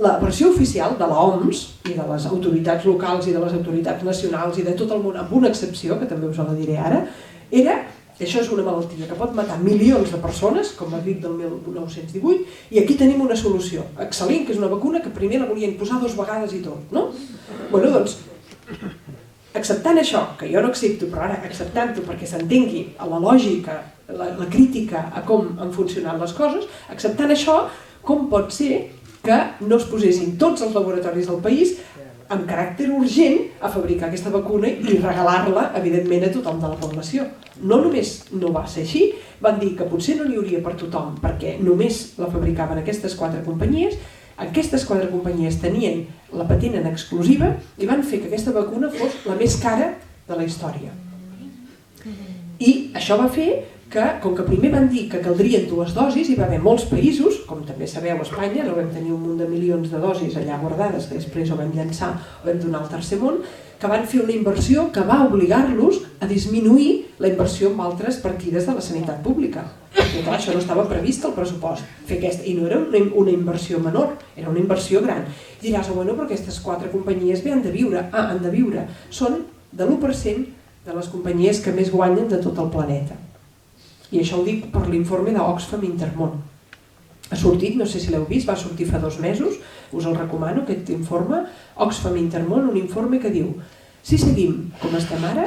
la versió oficial de l'OMS i de les autoritats locals i de les autoritats nacionals i de tot el món, amb una excepció, que també us la diré ara, era que això és una malaltia que pot matar milions de persones, com la grip del 1918, i aquí tenim una solució excel·lent, que és una vacuna que primer la volien posar 2 vegades i tot, no? Bueno, doncs, acceptant això, que jo no accepto, però ara acceptant-ho perquè s'entengui a la lògica, la crítica a com han funcionat les coses, acceptant això, com pot ser que no es posessin tots els laboratoris del país amb caràcter urgent a fabricar aquesta vacuna i regalar-la, evidentment, a tothom de la població. No només no va ser així, van dir que potser no n'hi hauria per tothom perquè només la fabricaven aquestes 4 companyies, aquestes 4 companyies tenien la patent en exclusiva i van fer que aquesta vacuna fos la més cara de la història. I això va fer que, com que primer van dir que caldrien 2 dosis, hi va haver molts països, com també sabeu a Espanya, no vam tenir un munt de milions de dosis allà guardades, que després ho vam llançar, ho vam donar al tercer món, que van fer una inversió que va obligar-los a disminuir la inversió en altres partides de la sanitat pública. Perquè clar, això no estava previst al pressupost, fer aquesta, i no era una inversió menor, era una inversió gran. I diràs, bueno, però aquestes 4 companyies bé han de viure. Han de viure. Són de l'1% de les companyies que més guanyen de tot el planeta. I això ho dic per l'informe d'Oxfam Intermón. Ha sortit, no sé si l'heu vist, va sortir fa 2 mesos, us el recomano, aquest informe, Oxfam Intermón, un informe que diu si seguim com estem ara,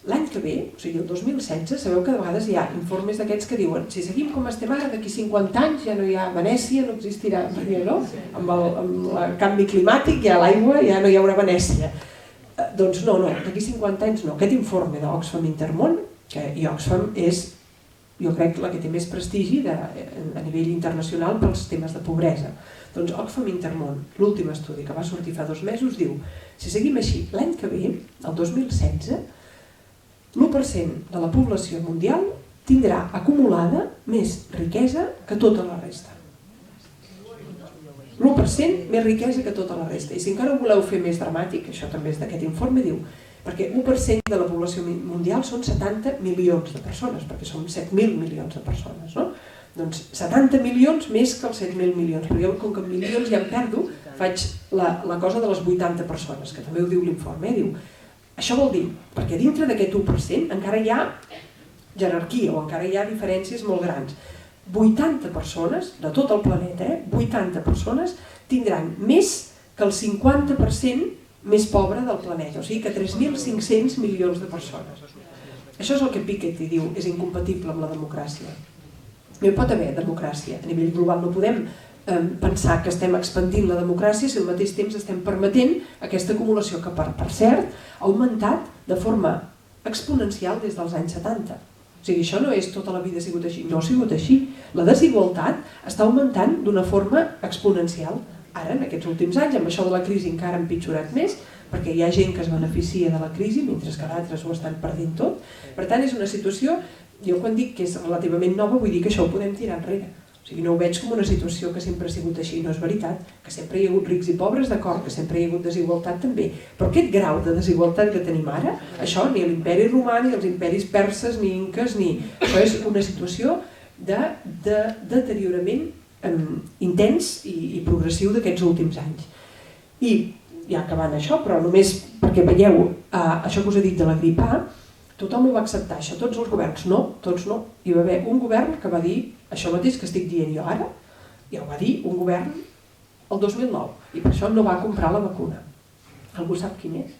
l'any que ve, o sigui el 2016, sabeu que de vegades hi ha informes d'aquests que diuen si seguim com estem ara, d'aquí 50 anys ja no hi ha Venècia, no existirà, no? Amb el canvi climàtic ja l'aigua ja no hi haurà Venècia. Doncs no, d'aquí 50 anys no. Aquest informe d'Oxfam Intermón, i Oxfam és, jo crec, la que té més prestigi a nivell internacional pels temes de pobresa. Doncs Oxfam Intermón, l'últim estudi que va sortir fa 2 mesos, diu si seguim així, l'any que ve, el 2016, l'1% de la població mundial tindrà acumulada més riquesa que tota la resta. L'1% més riquesa que tota la resta. I si encara ho voleu fer més dramàtic, això també és d'aquest informe, diu perquè 1% de la població mundial són 70 milions de persones, perquè són 7.000 milions de persones, no? Doncs 70 milions més que els 7.000 milions, però jo com que en milions ja em perdo, faig la cosa de les 80 persones, que també ho diu l'informe, diu això vol dir, perquè dintre d'aquest 1% encara hi ha jerarquia o encara hi ha diferències molt grans. 80 persones de tot el planeta, 80 persones tindran més que el 50% més pobre del planeta, o sigui que 3.500 milions de persones. Això és el que Piketty diu, és incompatible amb la democràcia. No hi pot haver democràcia a nivell global, no podem pensar que estem expandint la democràcia si al mateix temps estem permetent aquesta acumulació que, per cert, ha augmentat de forma exponencial des dels anys 70. O sigui, això no és tota la vida ha sigut així, no ha sigut així. La desigualtat està augmentant d'una forma exponencial. Ara, en aquests últims anys, amb això de la crisi encara ha empitjorat més, perquè hi ha gent que es beneficia de la crisi, mentre que d'altres ho estan perdent tot. Per tant, és una situació, jo quan dic que és relativament nova, vull dir que això ho podem tirar enrere. O sigui, no ho veig com una situació que sempre ha sigut així, no és veritat, que sempre hi ha hagut rics i pobres, d'acord, que sempre hi ha hagut desigualtat també, però aquest grau de desigualtat que tenim ara, això ni l'imperi romà, ni els imperis perses, ni inques, ni... Això és una situació de deteriorament intens i progressiu d'aquests últims anys. I ja acabant això, però només perquè veieu això que us he dit de la grip A, tothom ho va acceptar, això, tots els governs, no, tots no. Hi va haver un govern que va dir això mateix que estic dient jo ara, ja ho va dir un govern el 2009, i per això no va comprar la vacuna. Algú sap quin és?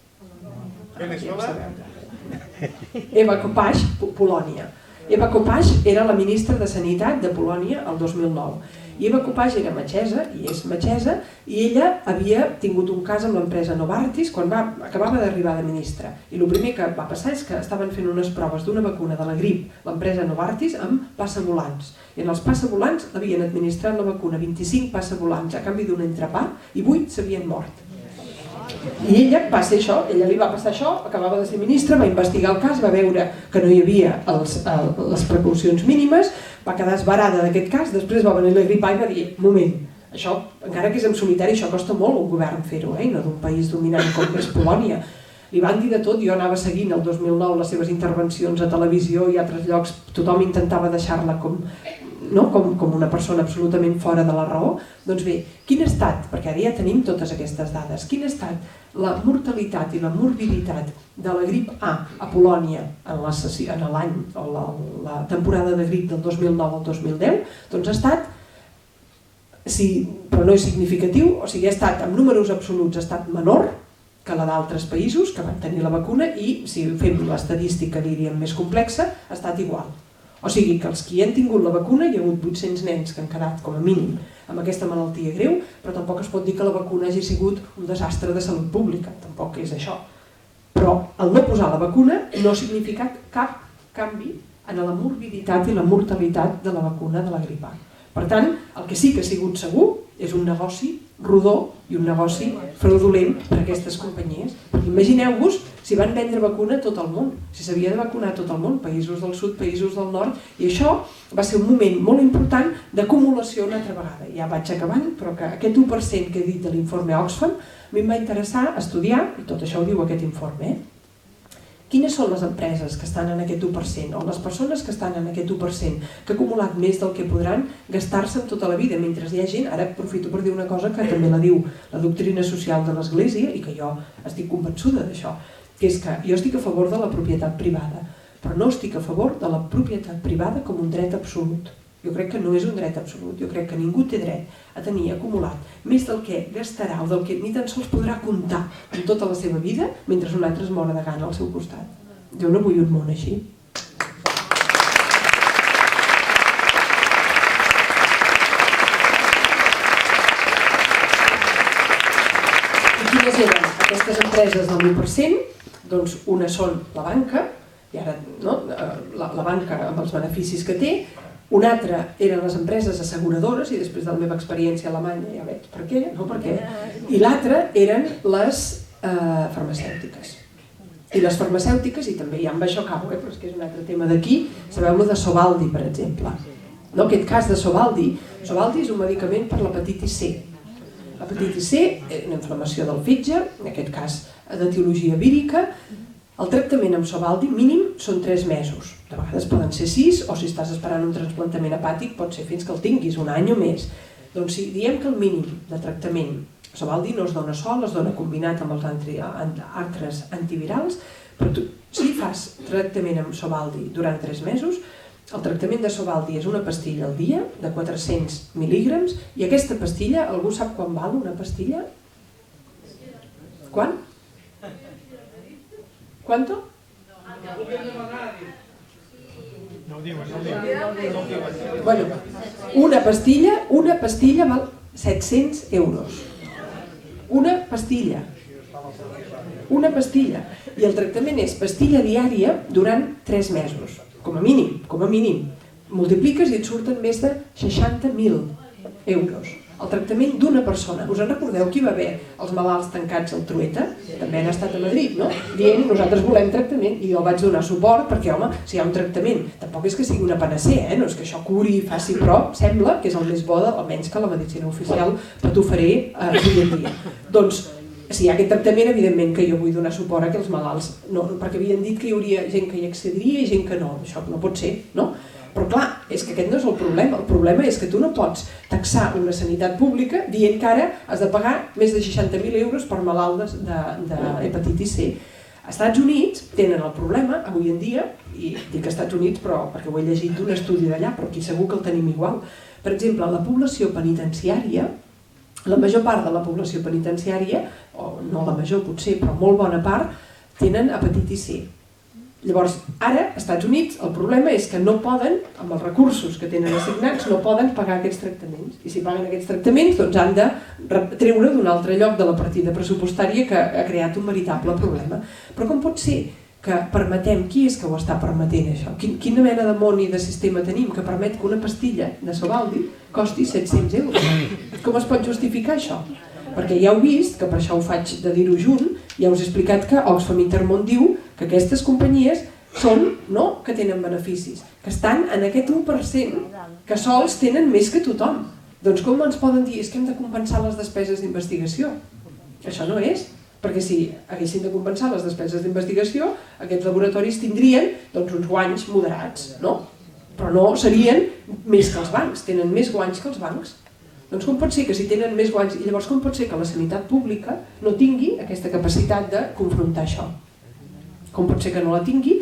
Eva Kopacz, Polònia. Eva Kopacz era la ministra de Sanitat de Polònia el 2009. I Eva Kopacz era metgessa, i és metgessa, i ella havia tingut un cas amb l'empresa Novartis quan acabava d'arribar de ministra. I el primer que va passar és que estaven fent unes proves d'una vacuna de la grip, l'empresa Novartis, amb passavolants. I en els passavolants havien administrat la vacuna 25 passavolants a canvi d'un entrepà i 8 s'havien mort. I ella va ser això, ella li va passar això, acabava de ser ministra, va investigar el cas, va veure que no hi havia les precaucions mínimes, va quedar esbarada d'aquest cas, després va venir la grip A i va dir, moment, això, encara que és en solitari, això costa molt un govern fer-ho, no d'un país dominant com és Polònia. li van dir de tot. Jo anava seguint el 2009 les seves intervencions a televisió i a altres llocs, tothom intentava deixar-la com una persona absolutament fora de la raó. Doncs bé, quin ha estat, perquè ara ja tenim totes aquestes dades, quin ha estat la mortalitat i la morbiditat de la grip A a Polònia en l'any o la temporada de grip del 2009 al 2010? Doncs ha estat, però no és significatiu, o sigui, ha estat, en números absoluts, ha estat menor que la d'altres països que van tenir la vacuna i, si fem l'estadística, diríem, més complexa, ha estat igual. O sigui que els que han tingut la vacuna, hi ha hagut 800 nens que han quedat, com a mínim, amb aquesta malaltia greu, però tampoc es pot dir que la vacuna hagi sigut un desastre de salut pública, tampoc és això. Però el no posar la vacuna no ha significat cap canvi en la morbiditat i la mortalitat de la vacuna de la grip A. Per tant, el que sí que ha sigut segur és un negoci rodó i un negoci fraudulent per a aquestes companyies. Perquè imagineu-vos si van vendre vacuna a tot el món, si s'havia de vacunar a tot el món, països del sud, països del nord, i això va ser un moment molt important d'acumulació una altra vegada. Ja vaig acabant, però que aquest 1% que he dit de l'informe Oxfam a mi em va interessar estudiar, i tot això ho diu aquest informe, quines són les empreses que estan en aquest 1%, o les persones que estan en aquest 1%, que ha acumulat més del que podran gastar-se en tota la vida, mentre hi ha gent, ara aprofito per dir una cosa que també la diu la doctrina social de l'Església, i que jo estic convençuda d'això, que és que jo estic a favor de la propietat privada, però no estic a favor de la propietat privada com un dret absolut. Jo crec que no és un dret absolut, jo crec que ningú té dret a tenir acumulat més del que gastarà o del que ni tan sols podrà comptar en tota la seva vida mentre un altre es mora de gana al seu costat. Jo no vull un món així. I quines eren aquestes empreses del 1%? Doncs una són la banca, i ara la banca amb els beneficis que té. Una altra eren les empreses asseguradores, i després de la meva experiència a Alemanya ja veig per què, no per què. I l'altra eren les farmacèutiques. I les farmacèutiques, i també ja amb això acabo, però és que és un altre tema d'aquí, sabeu-lo de Sovaldi, per exemple. Aquest cas de Sovaldi és un medicament per l'hepatitis C. L'hepatitis C, una inflamació del fetge, en aquest cas d'etiologia vírica. El tractament amb Sovaldi mínim són 3 mesos. De vegades poden ser 6, o si estàs esperant un trasplantament hepàtic pot ser fins que el tinguis, un any o més. Doncs si diem que el mínim de tractament Sovaldi no es dona sol, es dona combinat amb els altres antivirals, però si fas tractament amb Sovaldi durant 3 mesos, el tractament de Sovaldi és una pastilla al dia de 400 mil·lígrams, i aquesta pastilla, algú sap quan val una pastilla? Quan? ¿Cuánto? Bueno, una pastilla val 700 euros. Una pastilla. I el tractament és pastilla diària durant 3 mesos, com a mínim. Multipliques i et surten més de 60.000 euros. El tractament d'una persona. Us en recordeu qui va haver els malalts tancats al Trueta? També han estat a Madrid, no? Dient, nosaltres volem tractament, i jo vaig donar suport perquè, home, si hi ha un tractament, tampoc és que sigui una panacea, no és que això curi i faci, però sembla que és el més bo, almenys que la medicina oficial pot oferir avui en dia. Doncs, si hi ha aquest tractament, evidentment que jo vull donar suport a que els malalts, perquè havien dit que hi hauria gent que hi accediria i gent que no, això no pot ser, no? Però clar, és que aquest no és el problema és que tu no pots taxar una sanitat pública dient que ara has de pagar més de 60.000 euros per malalts d'hepatitis C. Als Estats Units tenen el problema, avui en dia, i dic Estats Units perquè ho he llegit d'un estudi d'allà, però aquí segur que el tenim igual. Per exemple, la població penitenciària, la major part de la població penitenciària, o no la major potser, però molt bona part, tenen hepatitis C. Llavors, ara, als Estats Units, el problema és que no poden, amb els recursos que tenen assignats, no poden pagar aquests tractaments. I si paguen aquests tractaments, doncs han de treure d'un altre lloc de la partida pressupostària que ha creat un veritable problema. Però com pot ser que permetem, qui és que ho està permetent això? Quina mena de món i de sistema tenim que permet que una pastilla de Sovaldi costi 700 euros? Com es pot justificar això? Perquè ja heu vist, que per això ho faig de dir-ho junt, ja us he explicat que Oxfam Intermón diu que aquestes companyies són, no que tenen beneficis, que estan en aquest 1%, que sols tenen més que tothom. Doncs com ens poden dir, és que hem de compensar les despeses d'investigació? Això no és. Perquè si haguessin de compensar les despeses d'investigació, aquests laboratoris tindrien uns guanys moderats, no? Però no serien més que els bancs, tenen més guanys que els bancs. Doncs com pot ser que si tenen més guanys, i llavors com pot ser que la sanitat pública no tingui aquesta capacitat de confrontar això? Com pot ser que no la tingui?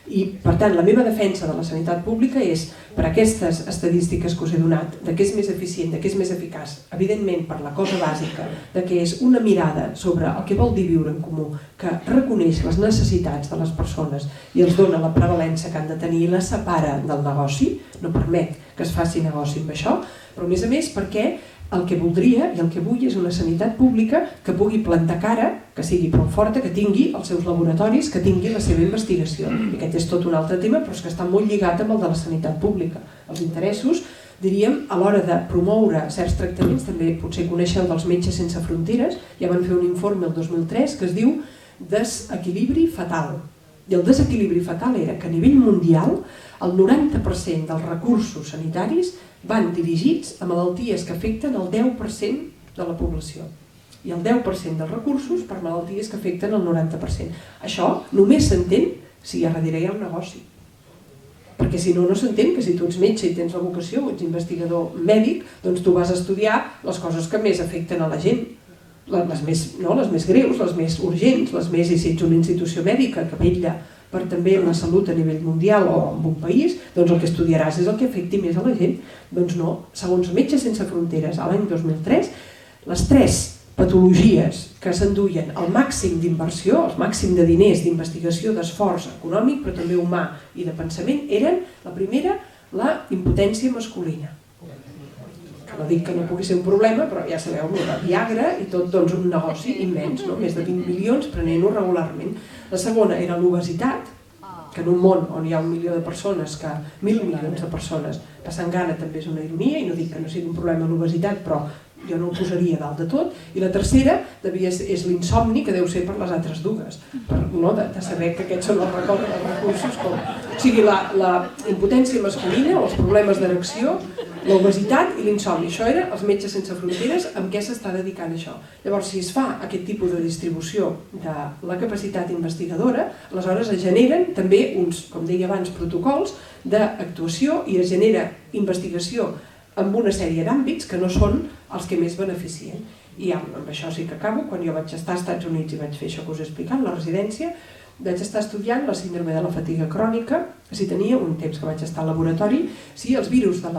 I, per tant, la meva defensa de la sanitat pública és, per aquestes estadístiques que us he donat, de què és més eficient, de què és més eficaç, evidentment per la cosa bàsica, de què és una mirada sobre el que vol dir viure en comú, que reconeix les necessitats de les persones i els dona la prevalença que han de tenir i la separa del negoci, no permet que es faci negoci amb això, però a més perquè el que voldria i el que vull és una sanitat pública que pugui plantar cara, que sigui prou forta, que tingui els seus laboratoris, que tingui la seva investigació. I aquest és tot un altre tema, però és que està molt lligat amb el de la sanitat pública. Els interessos, diríem, a l'hora de promoure certs tractaments, també potser coneixeu dels Metges Sense Fronteres, ja van fer un informe el 2003 que es diu Desequilibri fatal. I el desequilibri fatal era que a nivell mundial el 90% dels recursos sanitaris van dirigits a malalties que afecten el 10% de la població i el 10% dels recursos per malalties que afecten el 90%. Això només s'entén si a darrere hi ha un negoci. Perquè si no, no s'entén que si tu ets metge i tens la vocació o ets investigador mèdic, doncs tu vas a estudiar les coses que més afecten a la gent, les més greus, les més urgents, les més, i si ets una institució mèdica que vetlla per també la salut a nivell mundial o en un país, doncs el que estudiaràs és el que afecti més a la gent. Doncs no, segons Metges Sense Fronteres, a l'any 2003, les 3 patologies que s'enduien el màxim d'inversió, el màxim de diners, d'investigació, d'esforç econòmic, però també humà i de pensament, eren, la primera, la impotència masculina. No dic que no pugui ser un problema, però ja sabeu, la Viagra i tot un negoci immens, més de 20 milions prenent-ho regularment. La segona era l'obesitat, que en un món on hi ha 1 milió de persones, que 1.000 milions de persones passant gana també és una ironia, i no dic que no sigui un problema l'obesitat, però jo no ho posaria dalt de tot. I la tercera és l'insomni, que deu ser per les altres dues, de saber que aquests són els recursos. O sigui, la impotència masculina, els problemes d'erecció, l'obesitat i l'insomni. Això era els Metges Sense Fronteres, amb què s'està dedicant això. Llavors, si es fa aquest tipus de distribució de la capacitat investigadora, aleshores es generen també uns, com deia abans, protocols d'actuació i es genera investigació amb una sèrie d'àmbits que no són els que més beneficien. I amb això sí que acabo. Quan jo vaig estar als Estats Units i vaig fer això que us he explicat, la residència, vaig estar estudiant la síndrome de la fatiga crònica, si tenia un temps que vaig estar al laboratori, si els virus de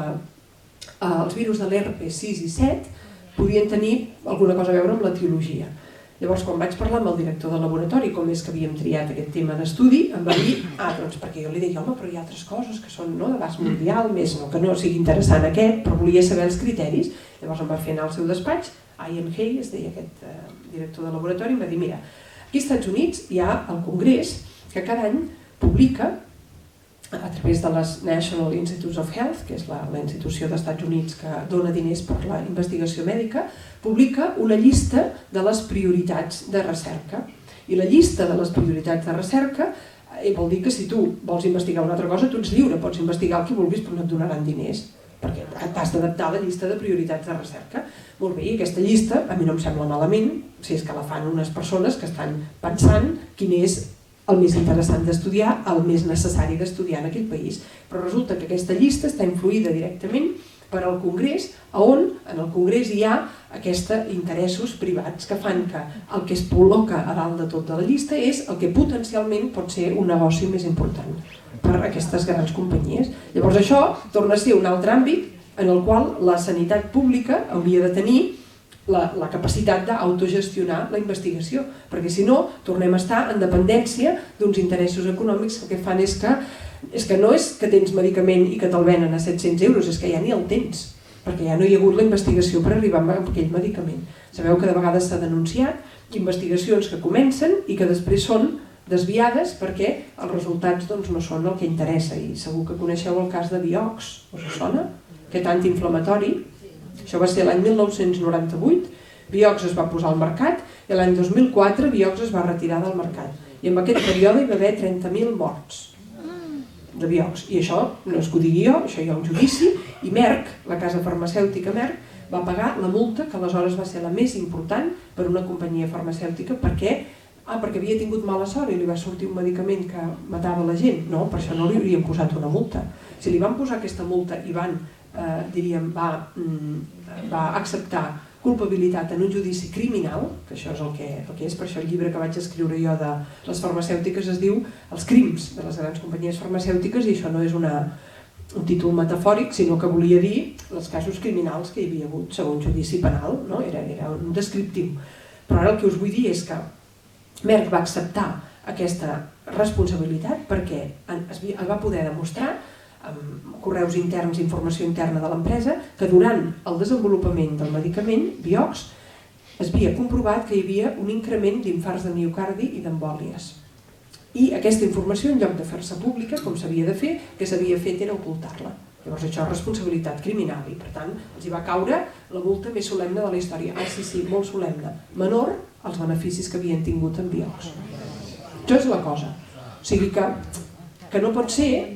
l'herpes 6 i 7 podien tenir alguna cosa a veure amb l'etiologia. Llavors, quan vaig parlar amb el director del laboratori, com és que havíem triat aquest tema d'estudi, em va dir, doncs perquè jo li deia, home, però hi ha altres coses que són d'abast mundial, més no, que no sigui interessant aquest, però volia saber els criteris. Llavors em va fer anar al seu despatx, Ian Hay, es deia aquest director del laboratori, em va dir, mira, aquí als Estats Units hi ha el Congrés que cada any publica, a través de les National Institutes of Health, que és la institució dels Estats Units que dona diners per la investigació mèdica, publica una llista de les prioritats de recerca. I la llista de les prioritats de recerca vol dir que si tu vols investigar una altra cosa, tu ets lliure, pots investigar el que vulguis però no et donaran diners, perquè t'has d'adaptar a la llista de prioritats de recerca. Molt bé, i aquesta llista a mi no em sembla malament, si és que la fan unes persones que estan pensant quin és el més interessant d'estudiar, el més necessari d'estudiar en aquell país. Però resulta que aquesta llista està influïda directament per al Congrés, on en el Congrés hi ha aquests interessos privats que fan que el que es col·loca a dalt de tot de la llista és el que potencialment pot ser un negoci més important per a aquestes grans companyies. Llavors això torna a ser un altre àmbit en el qual la sanitat pública hauria de tenir la capacitat d'autogestionar la investigació, perquè si no tornem a estar en dependència d'uns interessos econòmics que el que fan és que no és que tens medicament i que te'l venen a 700 euros, és que ja ni el tens, perquè ja no hi ha hagut la investigació per arribar a aquell medicament. Sabeu que de vegades s'ha denunciat investigacions que comencen i que després són desviades perquè els resultats no són el que interessa, i segur que coneixeu el cas de Vioxx, us sona? Aquest antiinflamatori. Això va ser l'any 1998, Vioxx es va posar al mercat i l'any 2004 Vioxx es va retirar del mercat. I en aquest període hi va haver 30.000 morts de Vioxx. I això no és que ho digui jo, això hi ha un judici, i Merck, la casa farmacèutica Merck, va pagar la multa, que aleshores va ser la més important per una companyia farmacèutica, perquè havia tingut mala sort i li va sortir un medicament que matava la gent. No, per això no li haurien posat una multa. Si li van posar aquesta multa i va acceptar culpabilitat en un judici criminal, que això és el que és, per això el llibre que vaig escriure jo de les farmacèutiques es diu Els crims de les grans companyies farmacèutiques, i això no és un títol metafòric, sinó que volia dir els casos criminals que hi havia hagut segons judici penal, no? Era un descriptiu. Però ara el que us vull dir és que Merck va acceptar aquesta responsabilitat perquè es va poder demostrar amb correus interns i informació interna de l'empresa que durant el desenvolupament del medicament Vioxx es havia comprovat que hi havia un increment d'infarts de miocardi i d'embòlies. I aquesta informació, en lloc de fer-se pública, com s'havia de fer, que s'havia fet era ocultar-la. Llavors això és responsabilitat criminal i per tant els hi va caure la multa més solemne de la història. Sí, molt solemne. Menor als beneficis que havien tingut en Vioxx. Això és la cosa. O sigui que no pot ser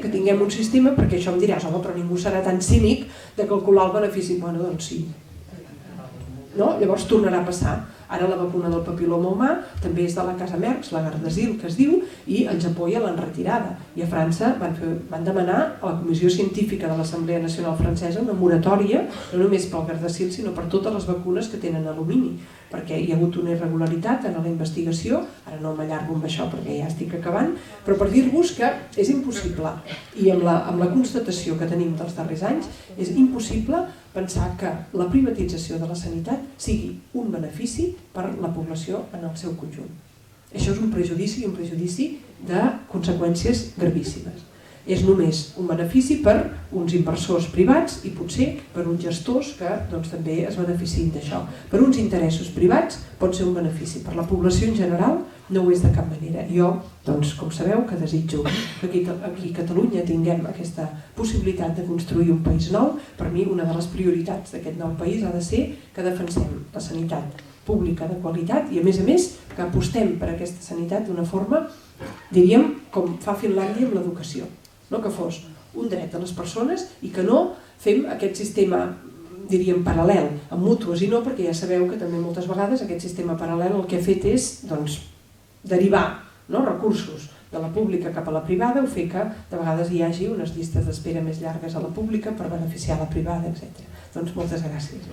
que tinguem un sistema, perquè això em diràs, home, però ningú serà tan cínic de calcular el benefici. Bueno, doncs sí. No? Llavors tornarà a passar. Ara la vacuna del papil·loma humà també és de la casa Merck, la Gardasil, que es diu, i al Japó ja l'han retirada. I a França van demanar a la Comissió Científica de l'Assemblea Nacional Francesa una moratòria, no només pel Gardasil, sinó per totes les vacunes que tenen alumini, perquè hi ha hagut una irregularitat en la investigació, ara no m'allargo amb això perquè ja estic acabant, però per dir-vos que és impossible, i amb la constatació que tenim dels darrers anys, és impossible pensar que la privatització de la sanitat sigui un benefici per la població en el seu conjunt. Això és un prejudici i un prejudici de conseqüències gravíssimes. És només un benefici per uns inversors privats i potser per uns gestors que també es beneficien d'això. Per uns interessos privats pot ser un benefici, per la població en general no ho és de cap manera. Jo, com sabeu, que desitjo que aquí a Catalunya tinguem aquesta possibilitat de construir un país nou. Per mi una de les prioritats d'aquest nou país ha de ser que defensem la sanitat pública de qualitat i a més que apostem per aquesta sanitat d'una forma, diríem, com fa Finlàndia amb l'educació. No que fos un dret de les persones i que no fem aquest sistema, diríem, paral·lel, amb mútues i no, perquè ja sabeu que també moltes vegades aquest sistema paral·lel el que ha fet és derivar recursos de la pública cap a la privada o fer que de vegades hi hagi unes llistes d'espera més llargues a la pública per beneficiar la privada, etc. Doncs moltes gràcies.